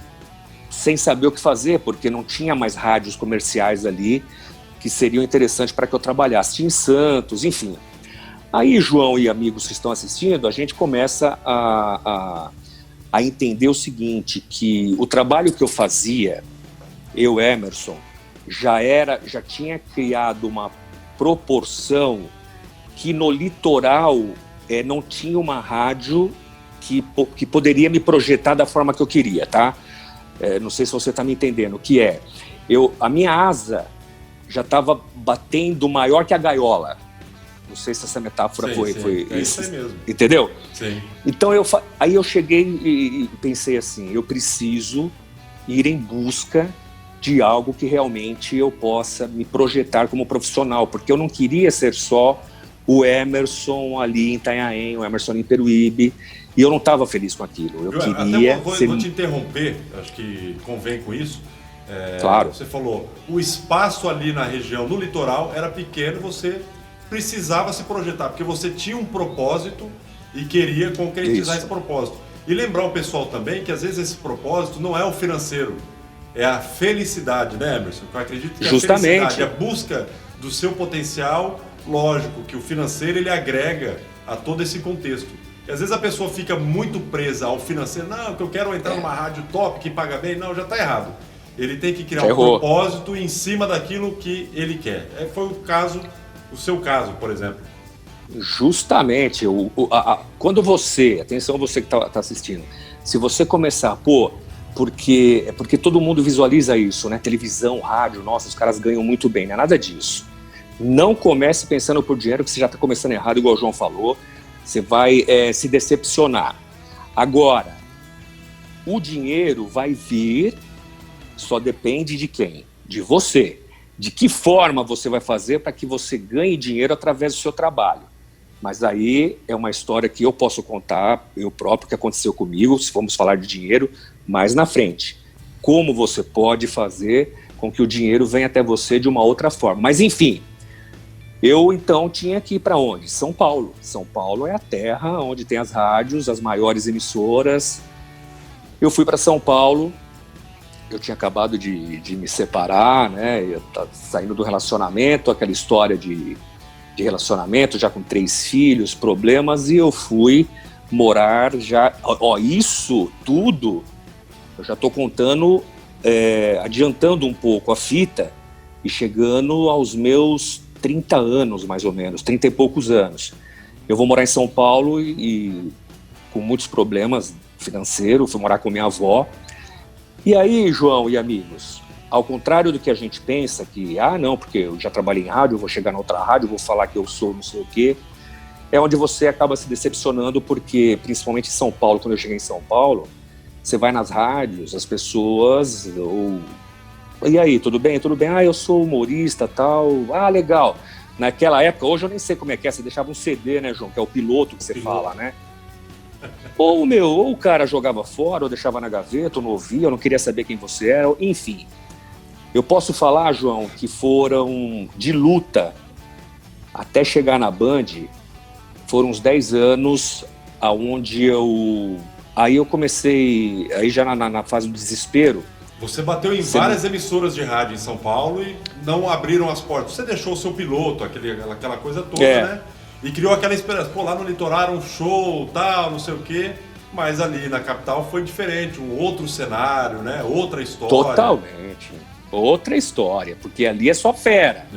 sem saber o que fazer, porque não tinha mais rádios comerciais ali que seriam interessantes para que eu trabalhasse. Tinha em Santos, enfim. Aí, João e amigos que estão assistindo, a gente começa a entender o seguinte, que o trabalho que eu fazia, eu, Emerson, já tinha criado uma proporção que no litoral não tinha uma rádio que poderia me projetar da forma que eu queria, tá? Não sei se você está me entendendo, o que é. A minha asa já estava batendo maior que a gaiola. Não sei se essa metáfora foi isso aí mesmo. Entendeu? Sim. Então aí eu cheguei e pensei assim, eu preciso ir em busca de algo que realmente eu possa me projetar como profissional, porque eu não queria ser só o Emerson ali em Itanhaém, o Emerson em Peruíbe, e eu não estava feliz com aquilo. Eu queria... Vou te interromper, acho que convém com isso. Claro. Você falou, o espaço ali na região, no litoral, era pequeno, você precisava se projetar, porque você tinha um propósito e queria concretizar esse propósito. E lembrar o pessoal também que às vezes esse propósito não é o financeiro, é a felicidade, né, Emerson? Eu acredito que justamente. A felicidade, a busca do seu potencial, lógico que o financeiro ele agrega a todo esse contexto. E às vezes a pessoa fica muito presa ao financeiro, não, que eu quero entrar numa rádio top que paga bem, não, já está errado. Ele tem que criar um propósito em cima daquilo que ele quer. Foi o seu caso, por exemplo. Justamente, quando você, atenção você que está assistindo, se você começar, porque todo mundo visualiza isso, né? Televisão, rádio, nossa, os caras ganham muito bem, não é nada disso. Não comece pensando por dinheiro, que você já está começando errado, igual o João falou, você vai se decepcionar. Agora, o dinheiro vai vir, só depende de quem? De você. De que forma você vai fazer para que você ganhe dinheiro através do seu trabalho. Mas aí é uma história que eu posso contar, eu próprio, que aconteceu comigo, se formos falar de dinheiro, mais na frente. Como você pode fazer com que o dinheiro venha até você de uma outra forma. Mas enfim, eu então tinha que ir para onde? São Paulo. São Paulo é a terra onde tem as rádios, as maiores emissoras. Eu fui para São Paulo, eu tinha acabado de me separar, né? Eu estava saindo do relacionamento, aquela história de relacionamento, já com 3 filhos, problemas, e eu fui morar já... isso tudo, eu já estou contando, adiantando um pouco a fita e chegando aos meus 30 anos, mais ou menos, 30 e poucos anos. Eu vou morar em São Paulo e com muitos problemas financeiros, fui morar com minha avó. E aí, João e amigos, ao contrário do que a gente pensa, que, não, porque eu já trabalhei em rádio, eu vou chegar na outra rádio, vou falar que eu sou não sei o quê, é onde você acaba se decepcionando, porque, principalmente em São Paulo, quando eu cheguei em São Paulo, você vai nas rádios, as pessoas, e aí, tudo bem? Tudo bem? Eu sou humorista, tal, legal. Naquela época, hoje eu nem sei como é que é, você deixava um CD, né, João, que é o piloto que você fala, né? Ou o cara jogava fora, ou deixava na gaveta, ou não ouvia, eu não queria saber quem você era, enfim. Eu posso falar, João, que foram de luta até chegar na Band, foram uns 10 anos aonde aí eu comecei, aí já na fase do desespero. Você bateu em várias emissoras de rádio em São Paulo e não abriram as portas. Você deixou o seu piloto, aquela coisa toda, né? E criou aquela esperança. Lá no litoral um show, tal, não sei o quê. Mas ali na capital foi diferente, um outro cenário, né? Outra história. Totalmente. Outra história, porque ali é só fera.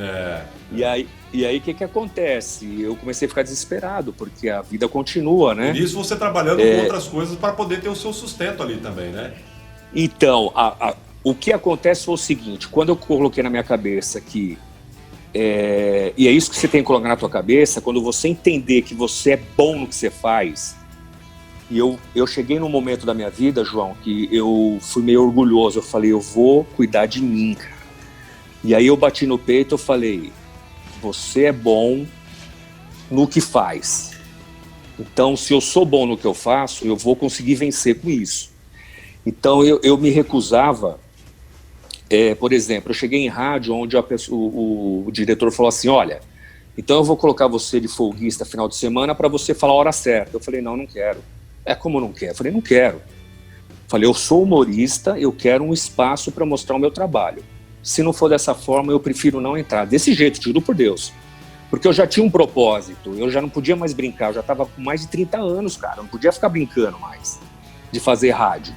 E aí o que acontece? Eu comecei a ficar desesperado, porque a vida continua, né? E nisso você trabalhando com outras coisas para poder ter o seu sustento ali também, né? Então, o que acontece foi o seguinte, quando eu coloquei na minha cabeça que... e é isso que você tem que colocar na tua cabeça, quando você entender que você é bom no que você faz. E eu cheguei num momento da minha vida, João, que eu fui meio orgulhoso. Eu falei, eu vou cuidar de mim, cara. E aí eu bati no peito, eu falei, você é bom no que faz. Então, se eu sou bom no que eu faço, eu vou conseguir vencer com isso. Então, eu me recusava. Por exemplo, eu cheguei em rádio onde o diretor falou assim, olha, então eu vou colocar você de folguista final de semana para você falar a hora certa. Eu falei, não quero. Como não quer? Eu falei, não quero. Falei, eu sou humorista, eu quero um espaço para mostrar o meu trabalho. Se não for dessa forma, eu prefiro não entrar. Desse jeito, juro por Deus. Porque eu já tinha um propósito, eu já não podia mais brincar, eu já estava com mais de 30 anos, cara, eu não podia ficar brincando mais de fazer rádio.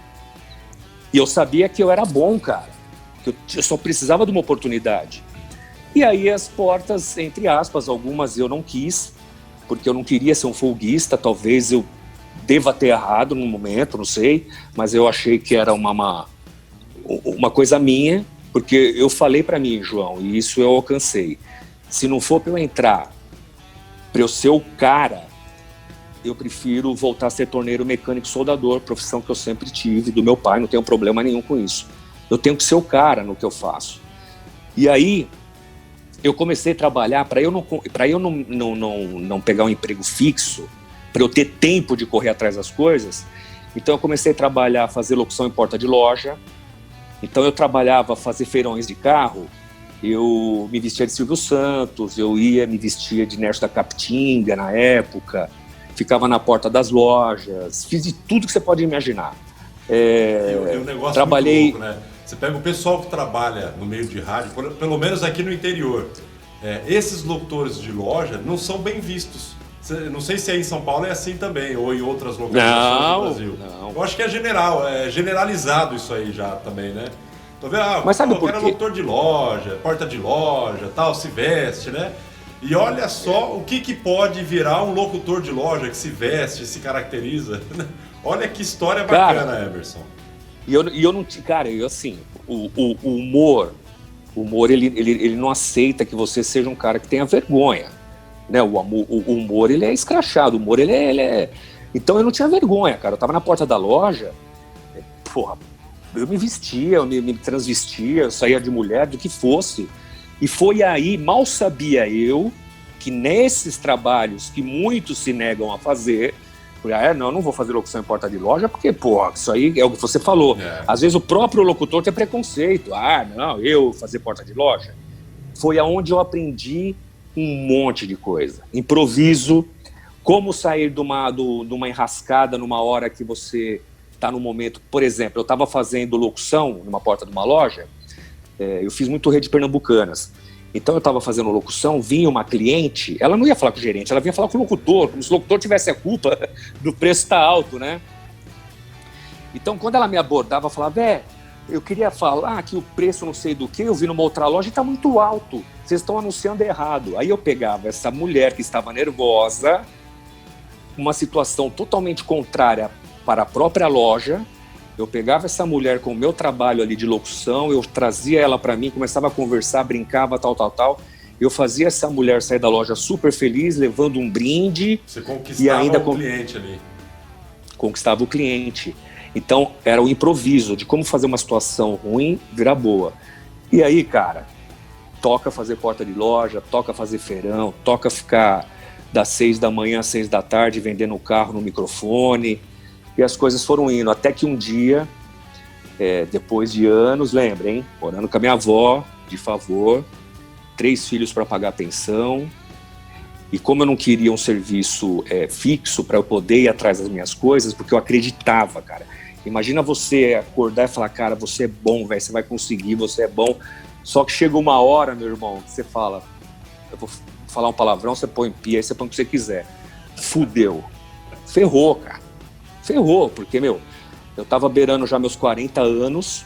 E eu sabia que eu era bom, cara, que eu só precisava de uma oportunidade. E aí as portas, entre aspas, algumas eu não quis, porque eu não queria ser um folguista, talvez eu deva ter errado no momento, não sei, mas eu achei que era uma coisa minha, porque eu falei para mim, João, e isso eu alcancei, se não for para eu entrar, para eu ser o cara, eu prefiro voltar a ser torneiro, mecânico, soldador, profissão que eu sempre tive, do meu pai, não tenho problema nenhum com isso. Eu tenho que ser o cara no que eu faço. E aí, eu comecei a trabalhar para eu não pegar um emprego fixo, para eu ter tempo de correr atrás das coisas. Então eu comecei a trabalhar, fazer locução em porta de loja. Então eu trabalhava, fazer feirões de carro. Eu me vestia de Silvio Santos, eu me vestia de Nerso da Capitinga na época, ficava na porta das lojas, fiz de tudo que você pode imaginar. E o negócio trabalhei... muito louco, né? Você pega o pessoal que trabalha no meio de rádio, pelo menos aqui no interior, esses locutores de loja não são bem vistos. Não sei se aí em São Paulo é assim também, ou em outras localizações do Brasil. Não. Eu acho que é generalizado isso aí já também, né? Tô vendo, Mas sabe o por cara é quê? locutor de loja, porta de loja, tal, se veste, né? E olha só o que pode virar um locutor de loja que se veste, se caracteriza. Olha que história bacana, cara, Emerson. E eu não... Cara, assim, o humor ele não aceita que você seja um cara que tenha vergonha. Né? O humor, ele é escrachado. O humor, ele é... Então eu não tinha vergonha, cara. Eu tava na porta da loja, porra, eu me vestia, eu me transvestia, eu saía de mulher, do que fosse. E foi aí, mal sabia eu, que nesses trabalhos que muitos se negam a fazer, não vou fazer locução em porta de loja, porque, porra, isso aí é o que você falou. Às vezes o próprio locutor tem preconceito. Eu fazer porta de loja. Foi aonde eu aprendi um monte de coisa. Improviso, como sair de uma enrascada numa hora que você está no momento. Por exemplo, eu estava fazendo locução numa porta de uma loja, eu fiz muito rede pernambucanas. Então eu estava fazendo locução, vinha uma cliente, ela não ia falar com o gerente, ela vinha falar com o locutor, como se o locutor tivesse a culpa do preço estar alto, né? Então quando ela me abordava, eu falava, eu queria falar que o preço não sei do que, eu vi numa outra loja e está muito alto, vocês estão anunciando errado. Aí eu pegava essa mulher que estava nervosa, uma situação totalmente contrária para a própria loja, eu pegava essa mulher com o meu trabalho ali de locução, eu trazia ela para mim, começava a conversar, brincava, tal. Eu fazia essa mulher sair da loja super feliz, levando um brinde. Você conquistava e ainda o cliente ali. Conquistava o cliente. Então, era o improviso de como fazer uma situação ruim virar boa. E aí, cara, toca fazer porta de loja, toca fazer feirão, toca ficar das 6 da manhã às 6 da tarde vendendo o carro no microfone. E as coisas foram indo, até que um dia, depois de anos, lembra, hein? Morando com a minha avó, de favor, 3 filhos para pagar a pensão. E como eu não queria um serviço fixo para eu poder ir atrás das minhas coisas, porque eu acreditava, cara. Imagina você acordar e falar, cara, você é bom, velho, você vai conseguir, você é bom. Só que chega uma hora, meu irmão, que você fala, eu vou falar um palavrão, você põe pi, aí você põe o que você quiser. Fudeu. Ferrou, cara. Ferrou, porque, eu tava beirando já meus 40 anos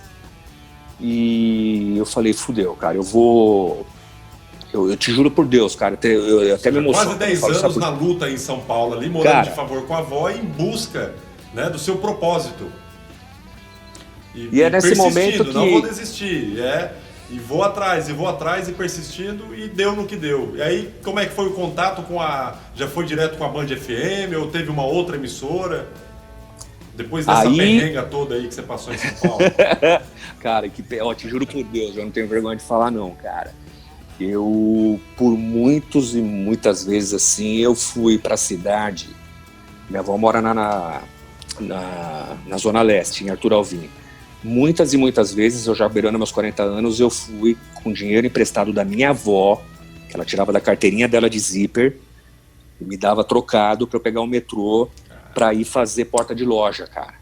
e eu falei, fudeu, cara, eu te juro por Deus, cara, eu até me emociono. Quase 10 anos na luta aí em São Paulo, ali morando de favor com a avó, em busca, né, do seu propósito. E é nesse momento que... Não vou desistir, e vou atrás, e persistindo, e deu no que deu. E aí, como é que foi o contato com já foi direto com a Band FM, ou teve uma outra emissora? Depois dessa perrenga toda aí que você passou em São Paulo. Cara, te juro por Deus, eu não tenho vergonha de falar não, cara. Eu, por muitas vezes assim, eu fui pra cidade. Minha avó mora na Zona Leste, em Arthur Alvim. Muitas e muitas vezes, eu já beirando meus 40 anos, eu fui com dinheiro emprestado da minha avó, que ela tirava da carteirinha dela de zíper, e me dava trocado pra eu pegar o metrô, para ir fazer porta de loja, cara.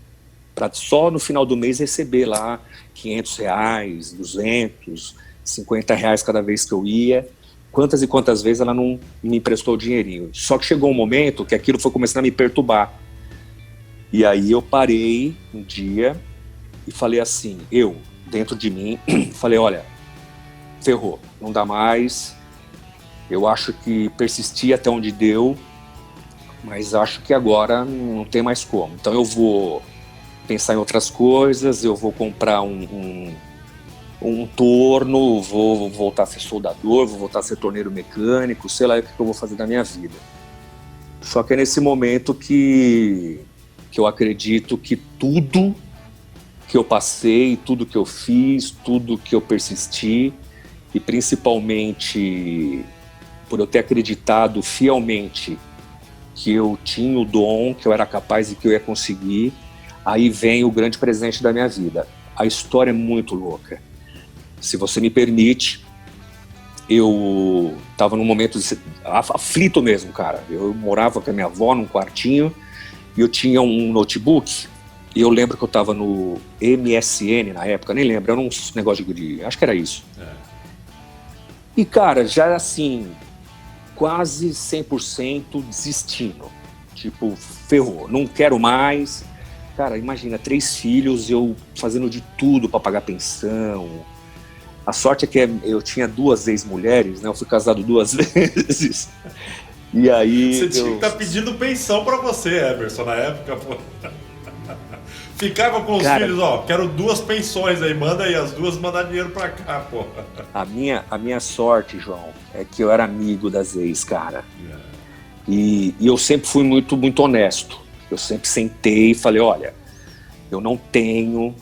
Para só no final do mês receber lá R$500, 200, R$50 cada vez que eu ia. Quantas e quantas vezes ela não me emprestou o dinheirinho. Só que chegou um momento que aquilo foi começando a me perturbar. E aí eu parei um dia e falei assim, dentro de mim, falei, olha, ferrou, não dá mais. Eu acho que persisti até onde deu, mas acho que agora não tem mais como. Então eu vou pensar em outras coisas, eu vou comprar um torno, vou voltar a ser soldador, vou voltar a ser torneiro mecânico, sei lá o que eu vou fazer da minha vida. Só que é nesse momento que eu acredito que tudo que eu passei, tudo que eu fiz, tudo que eu persisti, e principalmente por eu ter acreditado fielmente que eu tinha o dom, que eu era capaz e que eu ia conseguir, aí vem o grande presente da minha vida. A história é muito louca. Se você me permite, eu estava num momento aflito mesmo, cara. Eu morava com a minha avó num quartinho e eu tinha um notebook e eu lembro que eu estava no MSN na época, nem lembro, era um negócio de acho que era isso. E, cara, já assim, quase 100% desistindo. Tipo, ferrou, não quero mais. Cara, imagina, 3 filhos, eu fazendo de tudo para pagar pensão. A sorte é que eu tinha 2 ex-mulheres, né? Eu fui casado 2 vezes. E aí... Você tinha que estar pedindo pensão para você, Emerson, na época, pô. Ficava com os filhos, ó, quero 2 pensões aí, manda aí as 2, mandar dinheiro pra cá, pô. A minha sorte, João, é que eu era amigo das ex, cara. E eu sempre fui muito, muito honesto. Eu sempre sentei e falei, olha, eu não tenho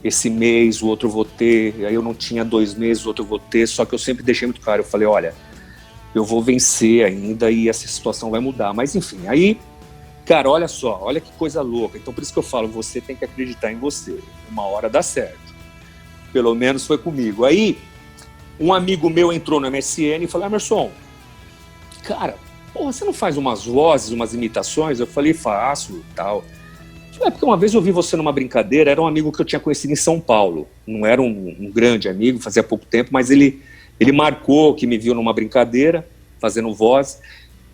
esse mês, o outro eu vou ter, aí eu não tinha 2 meses, o outro eu vou ter, só que eu sempre deixei muito claro, eu falei, olha, eu vou vencer ainda e essa situação vai mudar. Mas enfim, aí... Cara, olha só, olha que coisa louca. Então por isso que eu falo, você tem que acreditar em você. Uma hora dá certo. Pelo menos foi comigo. Aí, um amigo meu entrou no MSN e falou, Emerson, cara, porra, você não faz umas vozes, umas imitações? Eu falei, faço, tal. Porque uma vez eu vi você numa brincadeira, era um amigo que eu tinha conhecido em São Paulo. Não era um grande amigo, fazia pouco tempo, mas ele marcou que me viu numa brincadeira, fazendo voz.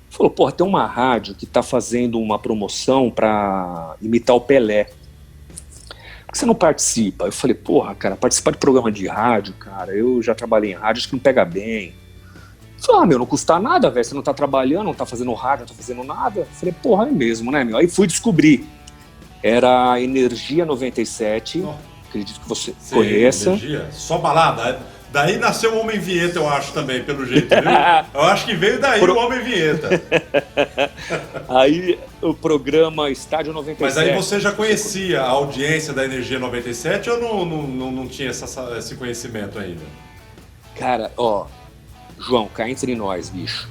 Falou, porra, tem uma rádio que tá fazendo uma promoção pra imitar o Pelé. Por que você não participa? Eu falei, porra, cara, participar de programa de rádio, cara, eu já trabalhei em rádio, acho que não pega bem. Eu falei, meu, não custa nada, velho, você não tá trabalhando, não tá fazendo rádio, não tá fazendo nada. Eu falei, porra, é mesmo, né, meu? Aí fui descobrir. Era a Energia 97, acredito que você conheça. Energia, só balada. Daí nasceu o Homem Vinheta, eu acho, também, pelo jeito, viu? Eu acho que veio daí o Homem Vinheta. Aí o programa Estádio 97. Mas aí você já conhecia a audiência da Energia 97 ou não tinha esse conhecimento ainda? Cara, ó, João, cá entre nós, bicho.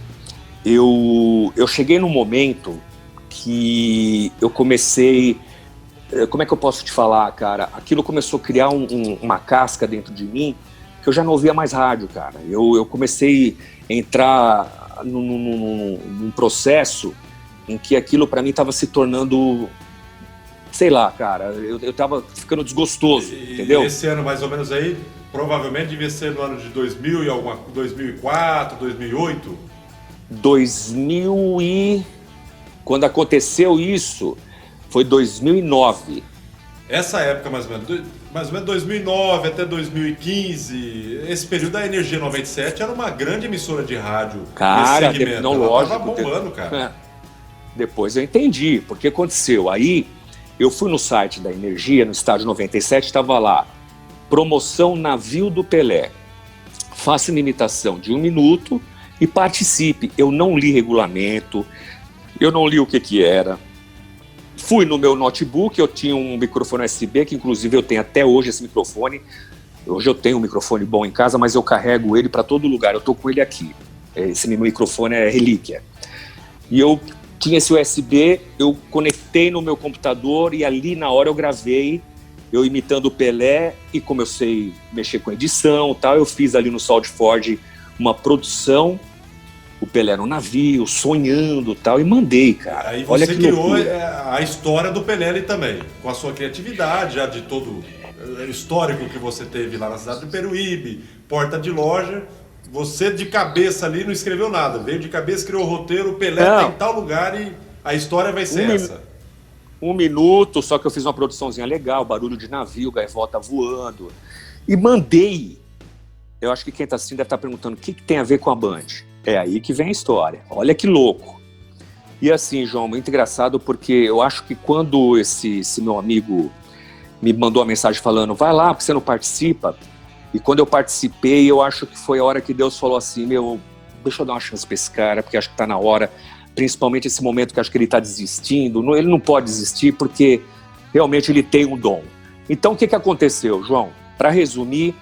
Eu cheguei num momento que eu comecei... Como é que eu posso te falar, cara? Aquilo começou a criar uma casca dentro de mim que eu já não ouvia mais rádio, cara. Eu comecei a entrar num processo em que aquilo pra mim tava se tornando, sei lá, cara, eu tava ficando desgostoso, entendeu? Esse ano mais ou menos aí, provavelmente devia ser no ano de 2000 e 2004, 2008? 2000 e... Quando aconteceu isso, foi 2009. Essa época, mais ou menos 2009 até 2015, esse período da Energia 97 era uma grande emissora de rádio. Cara, não, lógico. Tava bombando, cara. Depois eu entendi, porque aconteceu. Aí eu fui no site da Energia, no Estádio 97, estava lá, promoção Navio do Pelé. Faça uma imitação de 1 minuto e participe. Eu não li regulamento, eu não li o que era. Fui no meu notebook, eu tinha um microfone USB, que inclusive eu tenho até hoje esse microfone. Hoje eu tenho um microfone bom em casa, mas eu carrego ele para todo lugar, eu tô com ele aqui. Esse meu microfone é relíquia. E eu tinha esse USB, eu conectei no meu computador e ali na hora eu gravei, eu imitando o Pelé, e como eu sei mexer com edição e tal, eu fiz ali no SoundForge uma produção, o Pelé no navio, sonhando e tal, e mandei, cara. Aí olha você que criou loucura. a história do Pelé ali também, com a sua criatividade, já de todo o histórico que você teve lá na cidade do Peruíbe, porta de loja. Você de cabeça ali não escreveu nada, veio de cabeça, criou o roteiro, o Pelé tá em tal lugar e a história vai ser essa. 1 minuto, só que eu fiz uma produçãozinha legal, barulho de navio, gaivota voando. E mandei. Eu acho que quem tá assistindo deve estar perguntando o que tem a ver com a Band. É aí que vem a história. Olha que louco. E assim, João, muito engraçado, porque eu acho que quando esse meu amigo me mandou a mensagem falando, vai lá, porque você não participa. E quando eu participei, eu acho que foi a hora que Deus falou assim, deixa eu dar uma chance pra esse cara, porque acho que tá na hora, principalmente esse momento que acho que ele tá desistindo. Ele não pode desistir, porque realmente ele tem um dom. Então, o que aconteceu, João? Para resumir,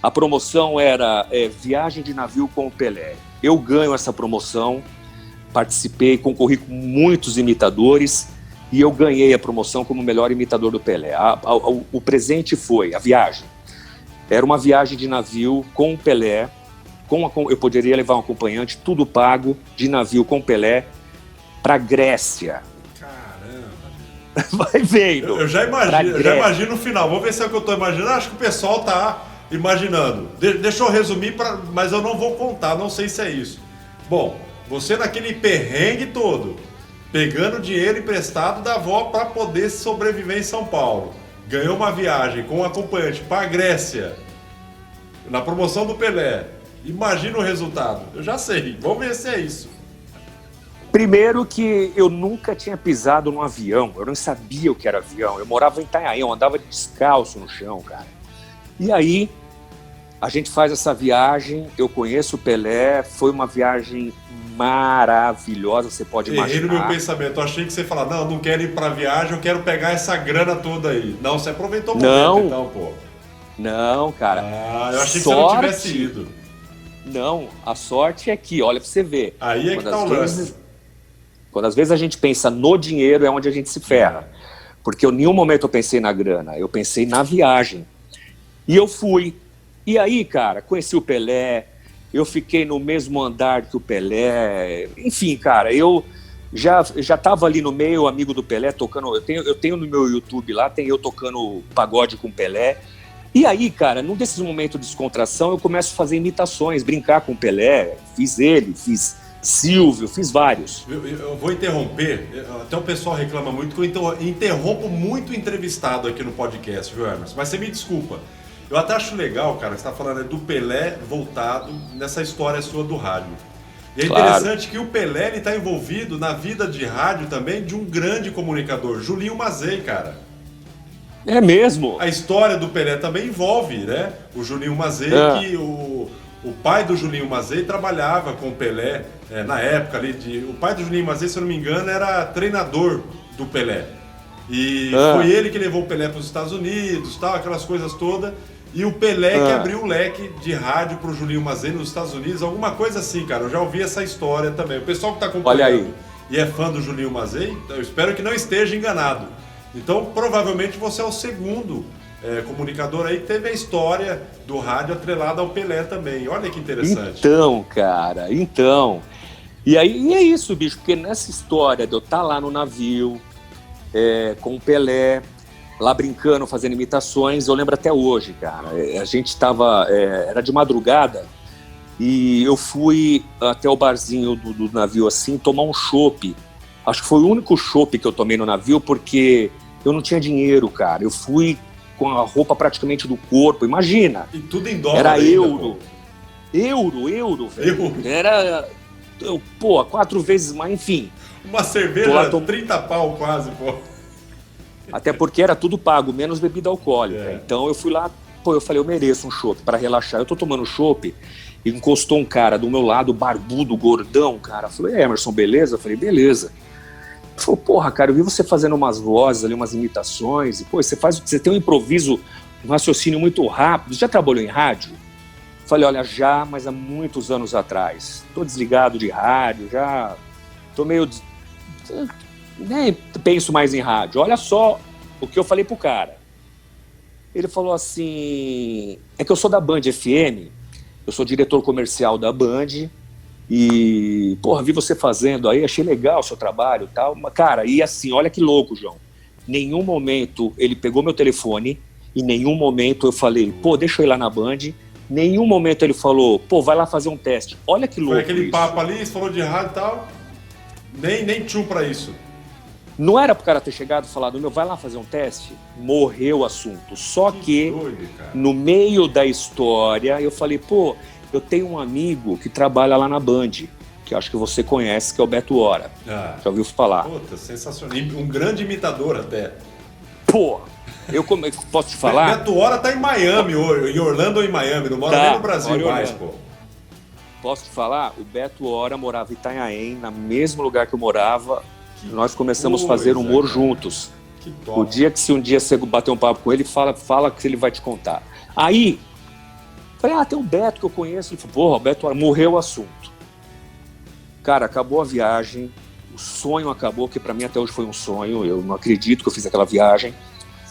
A promoção era viagem de navio com o Pelé. Eu ganho essa promoção, participei, concorri com muitos imitadores e eu ganhei a promoção como melhor imitador do Pelé. O presente foi a viagem. Era uma viagem de navio com o Pelé, eu poderia levar um acompanhante, tudo pago, de navio com o Pelé, para Grécia. Caramba! Vai vendo. Eu já imagino o final. Vamos ver se é o que eu estou imaginando. Acho que o pessoal está imaginando. Deixa eu resumir, mas eu não vou contar, não sei se é isso. Bom, você naquele perrengue todo, pegando dinheiro emprestado da avó para poder sobreviver em São Paulo. Ganhou uma viagem com um acompanhante para a Grécia, na promoção do Pelé. Imagina o resultado. Eu já sei. Vamos ver se é isso. Primeiro que eu nunca tinha pisado num avião. Eu não sabia o que era avião. Eu morava em Itanhaém, eu andava descalço no chão, cara. E aí, a gente faz essa viagem, eu conheço o Pelé, foi uma viagem maravilhosa, você pode imaginar. Errei no meu pensamento, eu achei que você ia falar, não quero ir pra viagem, eu quero pegar essa grana toda aí. Não, você aproveitou o momento então, pô. Não, cara. Eu achei que você não tivesse ido. Não, a sorte é que, olha pra você ver. Aí é que tá o lance. Quando às vezes a gente pensa no dinheiro, é onde a gente se ferra. Porque em nenhum momento eu pensei na grana, eu pensei na viagem. E eu fui. E aí, cara, conheci o Pelé, eu fiquei no mesmo andar que o Pelé. Enfim, cara, eu já tava ali no meio, amigo do Pelé, tocando. Eu tenho no meu YouTube lá, tem eu tocando pagode com o Pelé. E aí, cara, num desses momentos de descontração, eu começo a fazer imitações, brincar com o Pelé. Fiz ele, fiz Silvio, fiz vários. Eu vou interromper, até o pessoal reclama muito que eu interrompo muito entrevistado aqui no podcast, viu, Emerson? Mas você me desculpa. Eu até acho legal, cara, que você está falando do Pelé voltado nessa história sua do rádio. E é interessante que o Pelé está envolvido na vida de rádio também de um grande comunicador, Julinho Mazei, cara. É mesmo? A história do Pelé também envolve, né? O Julinho Mazei, que o pai do Julinho Mazei trabalhava com o Pelé na época ali. O pai do Julinho Mazei, se eu não me engano, era treinador do Pelé. E foi ele que levou o Pelé para os Estados Unidos, tal, aquelas coisas todas. E o Pelé que abriu o leque de rádio para o Julinho Mazei nos Estados Unidos, alguma coisa assim, cara. Eu já ouvi essa história também. O pessoal que está acompanhando e é fã do Julinho Mazei, eu espero que não esteja enganado. Então, provavelmente você é o segundo comunicador aí que teve a história do rádio atrelada ao Pelé também. Olha que interessante. Então, cara, E aí é isso, bicho, porque nessa história de eu estar lá no navio, com o Pelé, lá brincando, fazendo imitações, eu lembro até hoje, cara. A gente estava, era de madrugada, e eu fui até o barzinho do navio assim, tomar um chopp. Acho que foi o único chopp que eu tomei no navio, porque eu não tinha dinheiro, cara. Eu fui com a roupa praticamente do corpo, imagina. E tudo em dólar. Era ainda, euro, velho. Era, 4 vezes mais, enfim. Uma cerveja, 30 pau quase, pô. Até porque era tudo pago, menos bebida alcoólica. Então eu fui lá, eu falei, eu mereço um chopp para relaxar. Eu tô tomando chopp e encostou um cara do meu lado, barbudo, gordão, cara. Eu falei, Emerson, beleza? Eu falei, beleza. Ele falou, porra, cara, eu vi você fazendo umas vozes ali, umas imitações, e você tem um improviso, um raciocínio muito rápido. Você já trabalhou em rádio? Eu falei, olha, já, mas há muitos anos atrás. Tô desligado de rádio, já tô meio... Nem penso mais em rádio. Olha só o que eu falei pro cara. Ele falou assim, é que eu sou da Band FM, eu sou diretor comercial da Band, e, porra, vi você fazendo aí, achei legal o seu trabalho e tal. Mas, cara, e assim, olha que louco, João. Nenhum momento ele pegou meu telefone, em nenhum momento eu falei, pô, deixa eu ir lá na Band. Nenhum momento ele falou, pô, vai lá fazer um teste. Olha que louco. Foi aquele isso. papo ali, você falou de rádio e tal, nem tchum pra isso. Não era pro cara ter chegado e falado, vai lá fazer um teste? Morreu o assunto. Só que doido, no meio da história, eu falei, pô, eu tenho um amigo que trabalha lá na Band, que eu acho que você conhece, que é o Beto Hora. Já ouviu falar? Puta, sensacional. Um grande imitador até. Pô, posso te falar? Beto Hora tá em Miami, em Orlando ou em Miami, não mora nem no Brasil mais, pô. Posso te falar? O Beto Hora morava em Itanhaém, no mesmo lugar que eu morava. Nós começamos a fazer humor juntos. Que top. O dia que se um dia você bater um papo com ele, fala que ele vai te contar. Aí, Falei, tem o Beto que eu conheço. Ele falou, porra, o Beto morreu o assunto. Cara, acabou a viagem, o sonho acabou, que pra mim até hoje foi um sonho, eu não acredito que eu fiz aquela viagem.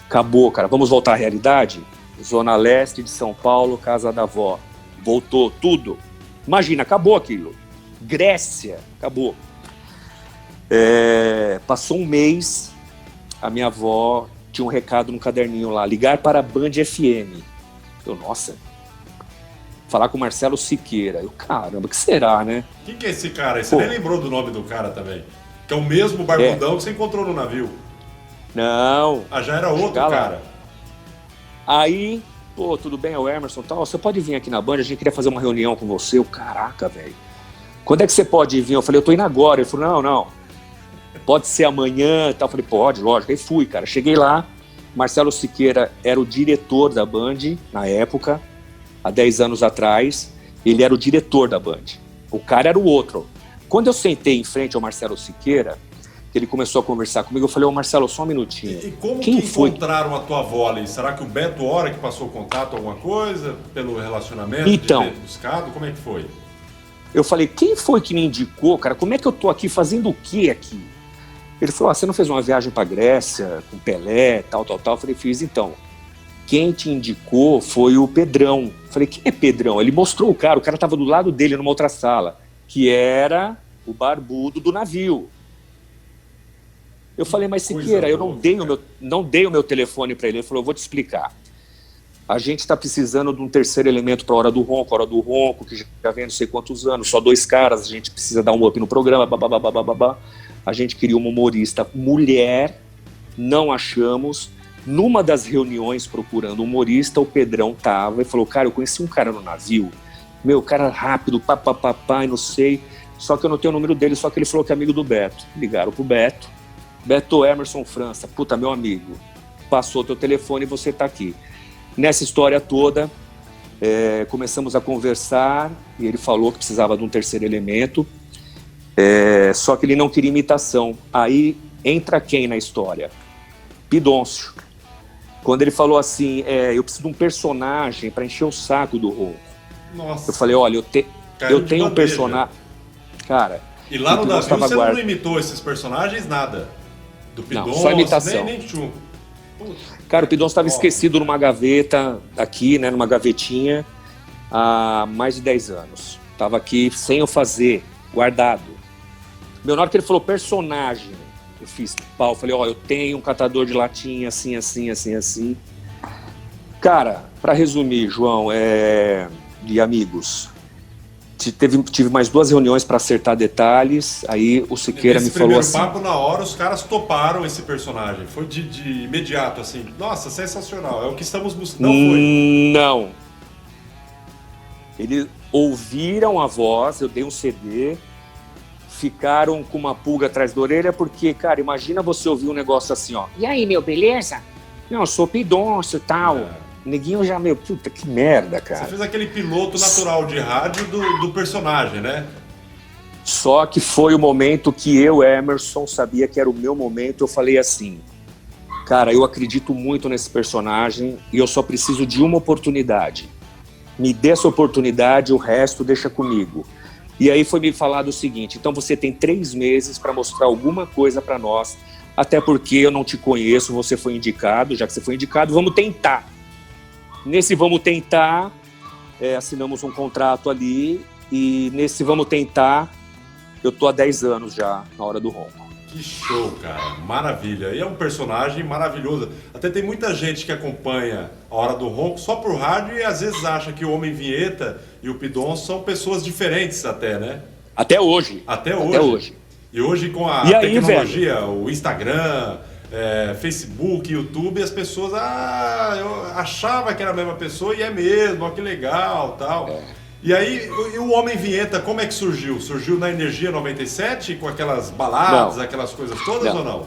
Acabou, cara, vamos voltar à realidade? Zona Leste de São Paulo, casa da avó. Voltou tudo. Imagina, acabou aquilo. Grécia, acabou. Passou um mês, a minha avó tinha um recado no caderninho lá, ligar para a Band FM. Eu, nossa, falar com o Marcelo Siqueira. Eu, caramba, o que será, né? Quem que é esse cara aí? Você nem lembrou do nome do cara também? Que é o mesmo barbudão que você encontrou no navio. Não. Já era outro cara. Aí, pô, tudo bem, é o Emerson e tal, você pode vir aqui na Band, a gente queria fazer uma reunião com você. Eu, caraca, velho. Quando é que você pode vir? Eu falei, eu tô indo agora. Ele falou, não, pode ser amanhã e tal. Eu falei, pode, lógico. Aí fui, cara. Cheguei lá, Marcelo Siqueira era o diretor da Band, na época, há 10 anos atrás. Ele era o diretor da Band. O cara era o outro. Quando eu sentei em frente ao Marcelo Siqueira, que ele começou a conversar comigo, eu falei, Marcelo, só um minutinho. E como Quem que foi? Encontraram a tua avó ali? Será que o Beto Hora que passou o contato, alguma coisa? Pelo relacionamento Então, de ter buscado? Como é que foi? Eu falei, quem foi que me indicou, cara? Como é que eu tô aqui fazendo o quê aqui? Ele falou, você não fez uma viagem pra Grécia com Pelé, tal. Eu falei, fiz. Então, quem te indicou foi o Pedrão. Eu falei, quem é Pedrão? Ele mostrou o cara tava do lado dele numa outra sala, que era o barbudo do navio. Eu falei, mas Siqueira, eu não dei o meu telefone para ele. Ele falou, eu vou te explicar. A gente está precisando de um terceiro elemento para a Hora do Ronco, que já vem não sei quantos anos, só 2 caras, a gente precisa dar um up no programa, babá. A gente queria uma humorista mulher, não achamos. Numa das reuniões procurando humorista, o Pedrão tava e falou, cara, eu conheci um cara no navio, cara rápido, papapá, não sei, só que eu não tenho o número dele, só que ele falou que é amigo do Beto. Ligaram pro Beto, Emerson França, puta, meu amigo, passou teu telefone e você tá aqui. Nessa história toda, começamos a conversar e ele falou que precisava de um terceiro elemento, só que ele não queria imitação. Aí entra quem na história? Pidoncio. Quando ele falou assim, eu preciso de um personagem para encher o saco do Ronco. Nossa. Eu falei, olha, eu tenho um personagem... Cara... E lá no navio você não imitou esses personagens, nada? Do Pidoncio, não, só imitação. Nem tchum. Cara, o Pidoncio estava esquecido numa gaveta, aqui, né, numa gavetinha, há mais de 10 anos. Tava aqui sem eu fazer, guardado. Na hora que ele falou personagem, eu fiz pau, falei, eu tenho um catador de latinha, assim. Cara, para resumir, João, e amigos, tive mais 2 reuniões para acertar detalhes, aí o Siqueira me falou assim... Nesse primeiro papo, na hora, os caras toparam esse personagem, foi de imediato, assim, nossa, sensacional, é o que estamos buscando, não foi? Não. Eles ouviram a voz, eu dei um CD, ficaram com uma pulga atrás da orelha, porque, cara, imagina você ouvir um negócio assim, ó. E aí, meu, beleza? Não, eu sou Pidoncio e tal. Neguinho já, puta, que merda, cara. Você fez aquele piloto natural de rádio do personagem, né? Só que foi o momento que eu, Emerson, sabia que era o meu momento. Eu falei assim, cara, eu acredito muito nesse personagem e eu só preciso de uma oportunidade. Me dê essa oportunidade, o resto deixa comigo. E aí foi me falado o seguinte, então você tem 3 meses para mostrar alguma coisa para nós, até porque eu não te conheço, você foi indicado, já que você foi indicado, vamos tentar. Nesse vamos tentar, assinamos um contrato ali, e nesse vamos tentar, eu tô há 10 anos já na Hora do Ronco. Que show, cara, maravilha. E é um personagem maravilhoso. Até tem muita gente que acompanha a Hora do Ronco só por rádio e às vezes acha que o Homem Vinheta e o Pidoncio são pessoas diferentes até, né? Até hoje. Até hoje. E hoje com a tecnologia, o Instagram... Facebook, YouTube, as pessoas eu achava que era a mesma pessoa e é mesmo, ó, que legal, tal. E aí, o Homem Vinheta, como é que surgiu? Surgiu na Energia 97, com aquelas baladas, aquelas coisas todas ou não?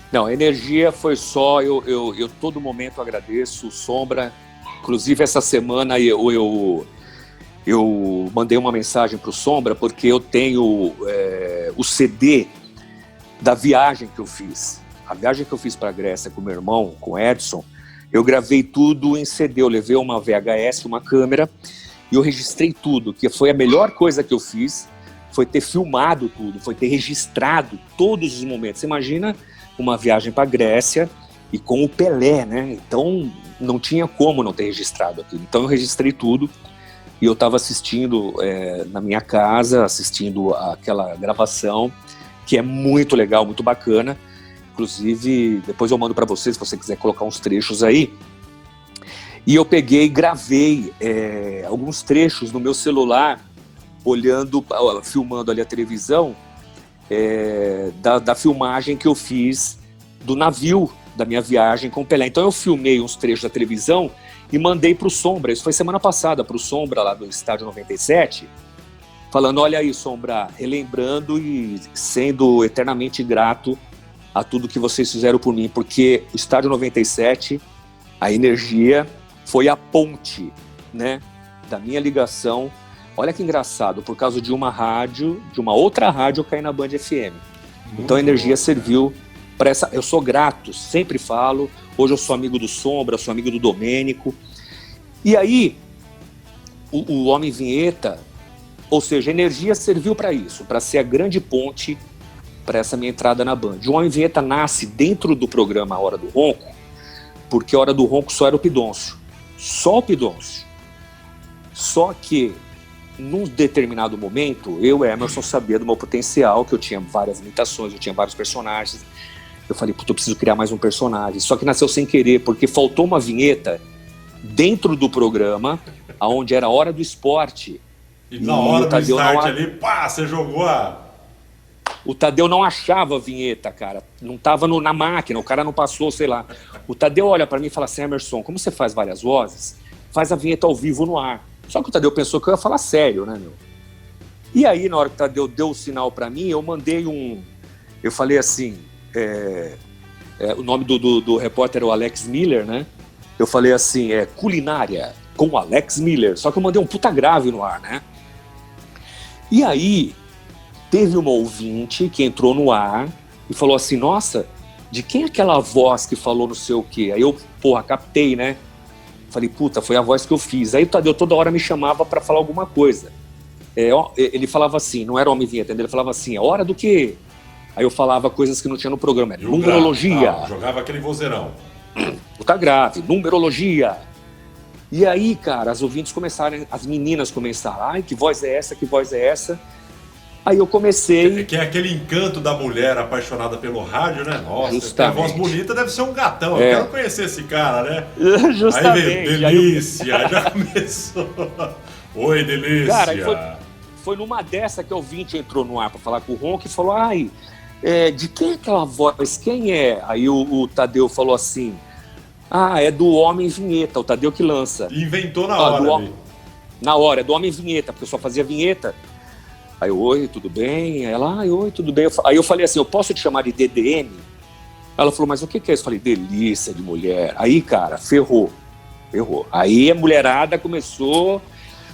Não, a Energia foi só, eu todo momento agradeço o Sombra, inclusive essa semana eu mandei uma mensagem pro Sombra, porque eu tenho o CD da viagem que eu fiz. A viagem que eu fiz para a Grécia com meu irmão, com o Edson, Eu gravei tudo em CD, eu levei uma VHS, uma câmera, e eu registrei tudo, que foi a melhor coisa que eu fiz, foi ter filmado tudo, foi ter registrado todos os momentos. Você imagina uma viagem para a Grécia e com o Pelé, né? Então não tinha como não ter registrado aquilo. Então eu registrei tudo e eu estava assistindo na minha casa, assistindo aquela gravação, que é muito legal, muito bacana. Inclusive, depois eu mando para vocês, se você quiser colocar uns trechos aí. E eu peguei e gravei alguns trechos no meu celular, filmando ali a televisão, da filmagem que eu fiz do navio, da minha viagem com o Pelé. Então eu filmei uns trechos da televisão e mandei para o Sombra, isso foi semana passada, para o Sombra lá do Estádio 97, falando, olha aí, Sombra, relembrando e sendo eternamente grato a tudo que vocês fizeram por mim, porque o Estádio 97, a energia foi a ponte, né, da minha ligação. Olha que engraçado, por causa de uma rádio, de uma outra rádio, eu caí na Band FM. Então a energia serviu para essa... Eu sou grato, sempre falo. Hoje eu sou amigo do Sombra, sou amigo do Domênico. E aí, o Homem Vinheta, ou seja, a energia serviu para isso, para ser a grande ponte para essa minha entrada na Band. O Homem Vinheta nasce dentro do programa A Hora do Ronco, porque a Hora do Ronco só era o Pidoncio. Só o Pidoncio. Só que, num determinado momento, eu, Emerson, sabia do meu potencial, que eu tinha várias imitações, eu tinha vários personagens. Eu falei, puta, eu preciso criar mais um personagem. Só que nasceu sem querer, porque faltou uma vinheta dentro do programa, onde era a hora do esporte. E na hora do start ali, pá, você jogou a... O Tadeu não achava a vinheta, cara. Não tava na máquina, o cara não passou, sei lá. O Tadeu olha pra mim e fala assim, Emerson, como você faz várias vozes, faz a vinheta ao vivo no ar. Só que o Tadeu pensou que eu ia falar sério, né, meu? E aí, na hora que o Tadeu deu o sinal pra mim, eu mandei eu falei assim, o nome do repórter é o Alex Miller, né? Eu falei assim, culinária com o Alex Miller. Só que eu mandei um puta grave no ar, né? E aí, teve uma ouvinte que entrou no ar e falou assim, nossa, de quem é aquela voz que falou não sei o quê? Aí eu, captei, né? Falei, puta, foi a voz que eu fiz. Aí o Tadeu toda hora me chamava pra falar alguma coisa. Ele falava assim, não era Homem Vinheta, ele falava assim, é hora do quê? Aí eu falava coisas que não tinha no programa, numerologia. Jogava aquele vozeirão. Puta grave, numerologia. E aí, cara, as ouvintes começaram, as meninas começaram, ai, que voz é essa, que voz é essa? Aí eu comecei... Que é aquele encanto da mulher apaixonada pelo rádio, né? Nossa, justamente. A voz bonita deve ser um gatão. Eu quero conhecer esse cara, né? Justamente. Aí veio, delícia, já começou. Oi, delícia. Cara, foi numa dessa que o ouvinte entrou no ar pra falar com o Ronco e falou, ai, de quem é aquela voz? Quem é? Aí o Tadeu falou assim, é do Homem Vinheta, o Tadeu que lança. E inventou na hora. Na hora, é do Homem Vinheta, porque eu só fazia vinheta. Aí, oi, tudo bem? Ela, oi, tudo bem? Aí eu falei assim, eu posso te chamar de DDM? Ela falou, mas o que é isso? Eu falei, delícia de mulher. Aí, cara, ferrou. Aí a mulherada começou...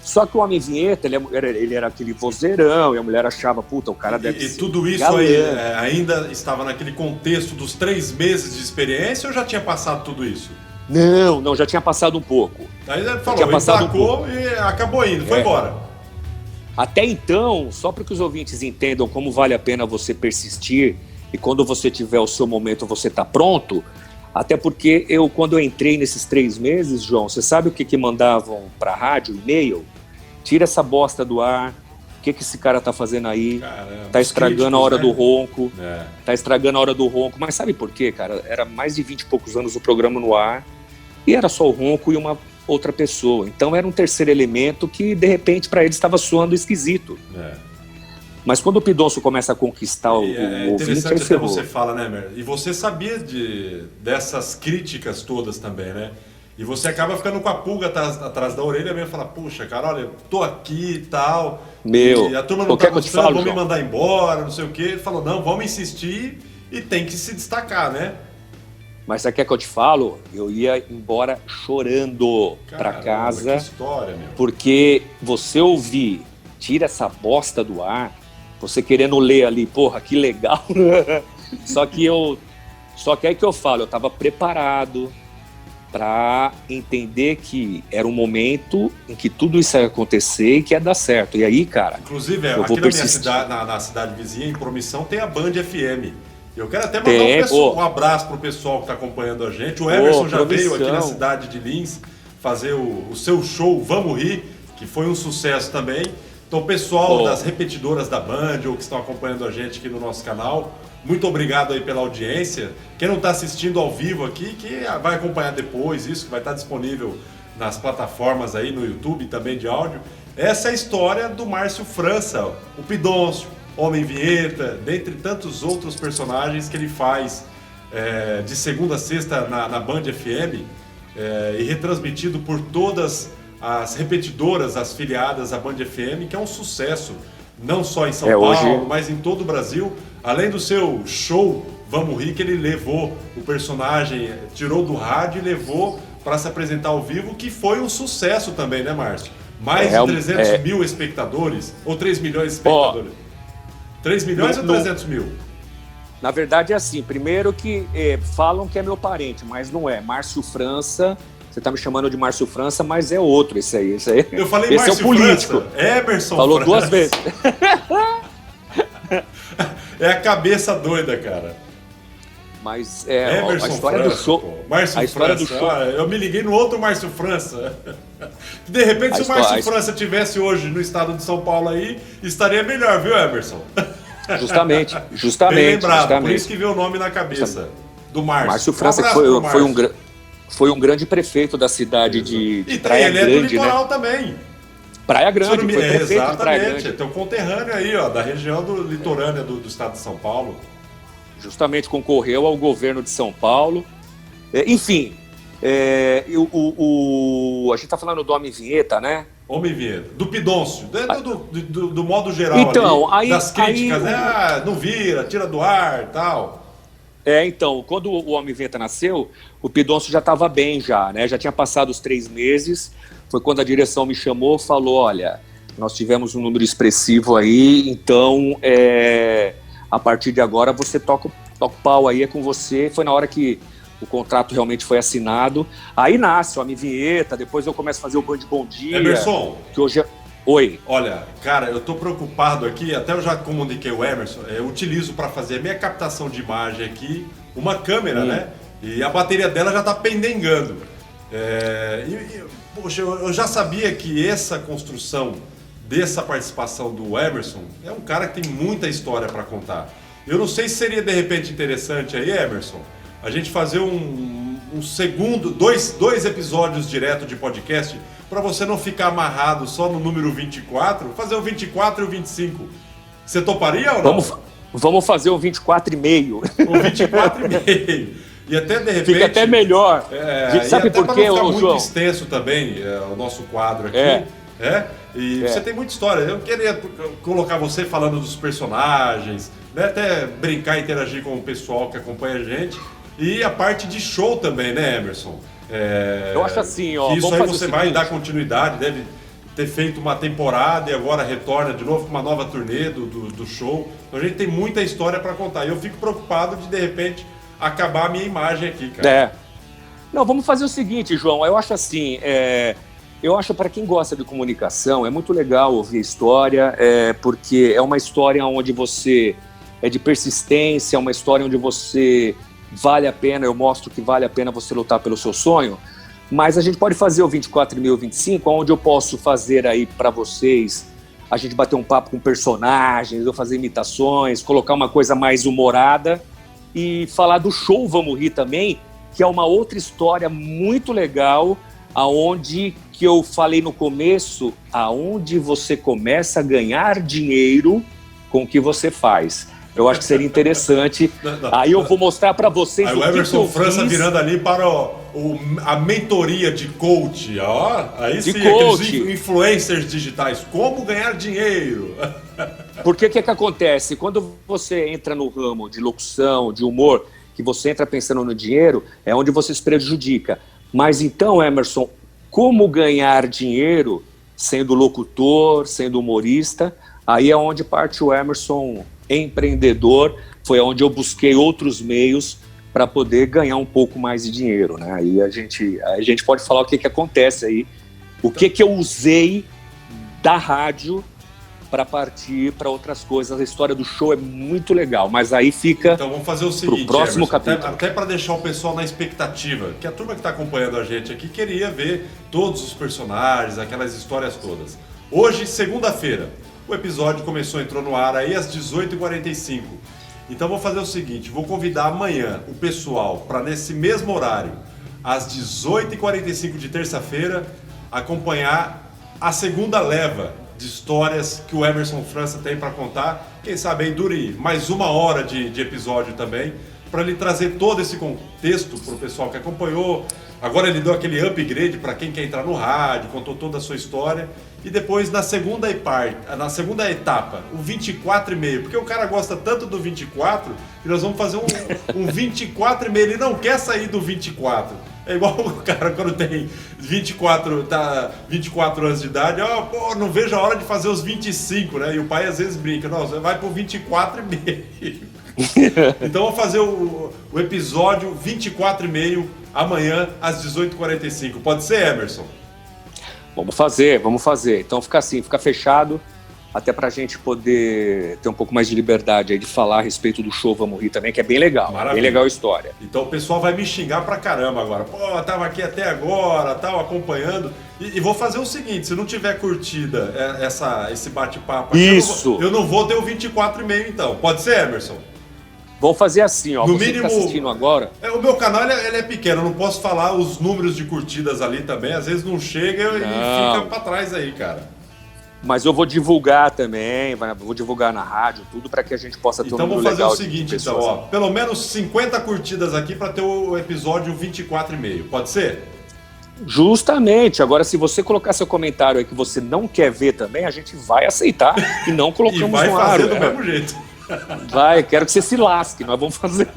Só que o Homem Vinheta, ele era aquele vozeirão, e a mulher achava, puta, o cara deve ser... E tudo isso galã. aí ainda estava naquele contexto dos 3 meses de experiência ou já tinha passado tudo isso? Não, já tinha passado um pouco. Aí ele falou, emplacou e acabou indo, foi embora. Até então, só para que os ouvintes entendam como vale a pena você persistir e quando você tiver o seu momento você tá pronto, até porque quando eu entrei nesses 3 meses, João, você sabe o que mandavam para a rádio, e-mail? Tira essa bosta do ar, o que esse cara tá fazendo aí? Caramba, tá estragando críticos, a hora do ronco, tá estragando a hora do ronco. Mas sabe por quê, cara? Era mais de 20 e poucos anos o programa no ar e era só o ronco e uma outra pessoa. Então era um terceiro elemento que, de repente, para eles estava soando esquisito. Mas quando o Pidoncio começa a conquistar o ouvinte, ele interessante até ferrou. você fala, né, Mer? E você sabia dessas críticas todas também, né? E você acaba ficando com a pulga atrás da orelha mesmo, fala, puxa, cara, olha, tô aqui e tal. Meu, e a turma não tá gostando, vão me mandar embora, não sei o quê. Ele falou, não, vamos insistir e tem que se destacar, né? Mas você quer que eu te falo? Eu ia embora chorando pra casa. Que história, meu. Porque você ouvir, tira essa bosta do ar, você querendo ler ali, porra, que legal. Só que aí que eu falo, eu tava preparado, para entender que era um momento em que tudo isso ia acontecer e que ia dar certo. E aí, cara, inclusive, eu aqui vou na minha persistir. cidade, na cidade vizinha, em Promissão, tem a Band FM. Eu quero até mandar um abraço pro pessoal que está acompanhando a gente. O Emerson já veio aqui na cidade de Lins fazer o seu show Vamos Rir, que foi um sucesso também. Então, o pessoal das repetidoras da Band ou que estão acompanhando a gente aqui no nosso canal, muito obrigado aí pela audiência. Quem não está assistindo ao vivo aqui, que vai acompanhar depois isso, que vai estar disponível nas plataformas aí no YouTube também de áudio. Essa é a história do Márcio França, o Pidoncio, Homem Vinheta, dentre tantos outros personagens que ele faz de segunda a sexta na Band FM e retransmitido por todas as repetidoras, as filiadas à Band FM, que é um sucesso, não só em São Paulo, hoje... mas em todo o Brasil. Além do seu show Vamos Rir, que ele levou o personagem, tirou do rádio e levou para se apresentar ao vivo, que foi um sucesso também, né, Márcio? Mais de 300 mil espectadores, ou 3 milhões de espectadores? 3 milhões ou 300 mil? Na verdade é assim, primeiro que falam que é meu parente, mas não é. Márcio França, você tá me chamando de Márcio França, mas é outro esse aí. Eu falei esse Márcio é o político. França, Emerson falou França. 2 vezes. É a cabeça doida, cara. Mas Emerson a história França, do show. Pô. Márcio a história França. do show. Eu me liguei no outro Márcio França. De repente, se o Márcio França tivesse hoje no estado de São Paulo aí, estaria melhor, viu, Emerson? Justamente. Bem lembrado, por isso que veio o nome na cabeça do Márcio. Márcio França, que foi um grande prefeito da cidade de Praia Grande, ele é do litoral, né? também. Praia Grande, foi prefeito de Praia Grande. Exatamente, tem um conterrâneo aí, ó, da região litorânea do estado de São Paulo. Justamente concorreu ao governo de São Paulo. Enfim, a gente tá falando do Homem Vinheta, né? Homem Vinheta, do Pidoncio, do modo geral então, ali, das críticas, né? Não vira, tira do ar e tal. Então, quando o Homem Vinheta nasceu, o Pidoncio já estava bem já, né? Já tinha passado os 3 meses, foi quando a direção me chamou, falou, olha, nós tivemos um número expressivo aí, então a partir de agora você toca o pau aí, é com você. Foi na hora que o contrato realmente foi assinado. Aí nasce o Homem Vinheta, depois eu começo a fazer o Band Bom Dia. Emerson. Que hoje é... Oi. Olha, cara, eu tô preocupado aqui, até eu já comuniquei o Emerson, eu utilizo para fazer a minha captação de imagem aqui, uma câmera, né? E a bateria dela já tá pendengando. Poxa, eu já sabia que essa construção dessa participação do Emerson é um cara que tem muita história para contar. Eu não sei se seria de repente interessante aí, Emerson, a gente fazer um segundo, dois episódios direto de podcast para você não ficar amarrado só no número 24, fazer o 24 e o 25. Você toparia ou não? Vamos fazer o 24,5. O 24,5. E até de repente... Fica até melhor. Sabe por quê, João? Muito extenso também o nosso quadro aqui. Você tem muita história. Eu queria colocar você falando dos personagens, né? Até brincar e interagir com o pessoal que acompanha a gente. E a parte de show também, né, Emerson? Eu acho assim, ó. Isso aí você vai dar continuidade, deve ter feito uma temporada e agora retorna de novo com uma nova turnê do show. Então a gente tem muita história para contar. E eu fico preocupado de repente, acabar a minha imagem aqui, cara. Não, vamos fazer o seguinte, João. Eu acho assim, eu acho para quem gosta de comunicação, é muito legal ouvir história, porque é uma história onde você é de persistência, é uma história onde você vale a pena, eu mostro que vale a pena você lutar pelo seu sonho, mas a gente pode fazer o 24,025, onde eu posso fazer aí para vocês, a gente bater um papo com personagens, eu fazer imitações, colocar uma coisa mais humorada e falar do show Vamos Rir também, que é uma outra história muito legal, aonde que eu falei no começo, aonde você começa a ganhar dinheiro com o que você faz. Eu acho que seria interessante. Aí eu vou mostrar para vocês aí o Emerson França virando ali para a mentoria de coach. Ó, aí sim, aqueles influencers digitais. Como ganhar dinheiro? Porque o que acontece? Quando você entra no ramo de locução, de humor, que você entra pensando no dinheiro, é onde você se prejudica. Mas então, Emerson, como ganhar dinheiro sendo locutor, sendo humorista? Aí é onde parte o Emerson empreendedor, foi onde eu busquei outros meios para poder ganhar um pouco mais de dinheiro, né? Aí a gente pode falar o que acontece aí, o que eu usei da rádio para partir para outras coisas. A história do show é muito legal, mas aí fica. Então vamos fazer o seguinte, pro próximo Emerson, capítulo. até para deixar o pessoal na expectativa, que a turma que está acompanhando a gente aqui queria ver todos os personagens, aquelas histórias todas. Hoje, segunda-feira, o episódio entrou no ar aí às 18h45. Então vou fazer o seguinte, vou convidar amanhã o pessoal para nesse mesmo horário, às 18h45 de terça-feira, acompanhar a segunda leva de histórias que o Emerson França tem para contar. Quem sabe aí dure mais 1 hora de episódio também, para ele trazer todo esse contexto para o pessoal que acompanhou. Agora ele deu aquele upgrade para quem quer entrar no rádio, contou toda a sua história. E depois na segunda etapa, o 24,5, porque o cara gosta tanto do 24 que nós vamos fazer um 24,5, ele não quer sair do 24. É igual o cara quando tem 24 anos de idade, não vejo a hora de fazer os 25, né? E o pai às vezes brinca, não, você vai pro 24,5. Então vamos fazer o episódio 24,5 amanhã às 18h45. Pode ser, Emerson? Vamos fazer. Então fica assim, fica fechado, até pra gente poder ter um pouco mais de liberdade aí de falar a respeito do show Vamos Rir também, que é bem legal. Maravilha. Bem legal a história. Então o pessoal vai me xingar pra caramba agora. Pô, tava aqui até agora, tal, acompanhando. E vou fazer o seguinte, se não tiver curtida esse bate-papo aqui, isso, eu não vou ter o 24,5 então. Pode ser, Emerson? Vamos fazer assim, ó. No você mínimo, que tá assistindo agora. O meu canal ele é pequeno, eu não posso falar os números de curtidas ali também. Às vezes não chega e fica pra trás aí, cara. Mas eu vou divulgar também, vou divulgar na rádio, tudo para que a gente possa ter um número legal. Então vamos fazer o seguinte, então, ó, pelo menos 50 curtidas aqui para ter o episódio 24,5. Pode ser? Justamente. Agora, se você colocar seu comentário aí que você não quer ver também, a gente vai aceitar e não colocamos no ar. E vai fazer do mesmo jeito. Vai, quero que você se lasque, nós vamos fazer.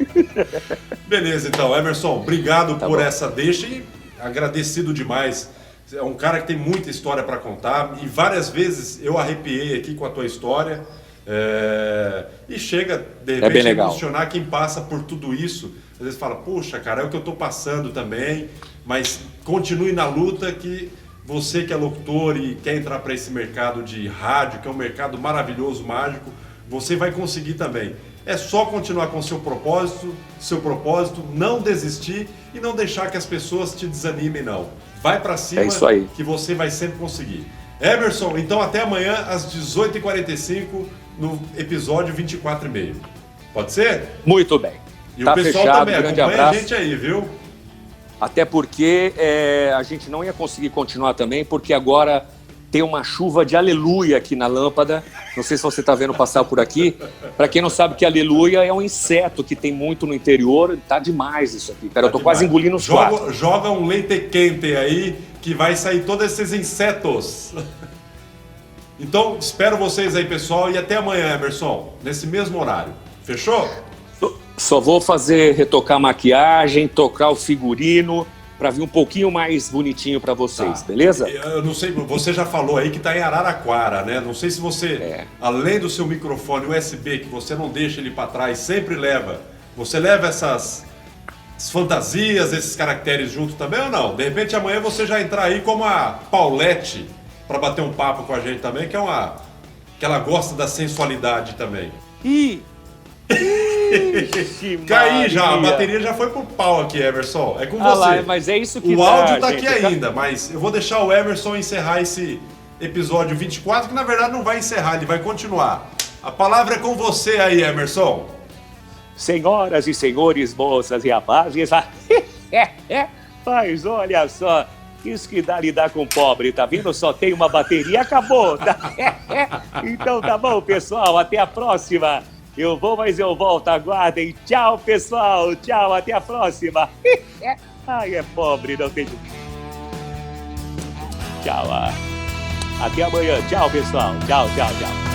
Beleza, então, Emerson, obrigado por essa deixa e agradecido demais. É um cara que tem muita história para contar e várias vezes eu arrepiei aqui com a tua história. E chega, de repente, a emocionar quem passa por tudo isso. Às vezes fala, puxa, cara, é o que eu estou passando também, mas continue na luta que você que é locutor e quer entrar para esse mercado de rádio, que é um mercado maravilhoso, mágico, você vai conseguir também. É só continuar com seu propósito, não desistir e não deixar que as pessoas te desanimem, não. Vai pra cima, isso aí, que você vai sempre conseguir. Emerson, então até amanhã às 18h45 no episódio 24,5. Pode ser? Muito bem. E o pessoal fechado, também, grande acompanha abraço. a gente aí, viu? Até porque a gente não ia conseguir continuar também, porque agora tem uma chuva de aleluia aqui na lâmpada. Não sei se você está vendo passar por aqui. Para quem não sabe que aleluia é um inseto que tem muito no interior. Tá demais isso aqui, cara. Eu tô quase engolindo os quatro. Joga um leite quente aí que vai sair todos esses insetos. Então, espero vocês aí, pessoal. E até amanhã, Emerson, nesse mesmo horário. Fechou? Só vou retocar a maquiagem, tocar o figurino, para vir um pouquinho mais bonitinho para vocês, beleza? Eu não sei, você já falou aí que tá em Araraquara, né? Não sei se você, além do seu microfone USB, que você não deixa ele para trás, sempre leva. Você leva essas fantasias, esses caracteres junto também ou não? De repente amanhã você já entrar aí como a Paulette para bater um papo com a gente também, que ela gosta da sensualidade também. Caí já, a bateria já foi pro pau aqui, Emerson. É com você. Lá, mas é isso que o áudio tá aqui ainda, mas eu vou deixar o Emerson encerrar esse episódio 24, que na verdade não vai encerrar, ele vai continuar. A palavra é com você aí, Emerson. Senhoras e senhores, moças e rapazes, mas olha só, isso que dá lidar com pobre, tá vendo? Só tem uma bateria e acabou. Tá? Então tá bom, pessoal, até a próxima. Eu vou, mas eu volto, aguardem. Tchau, pessoal. Tchau, até a próxima. Ai, é pobre, não tem... Tchau. Até amanhã. Tchau, pessoal. Tchau.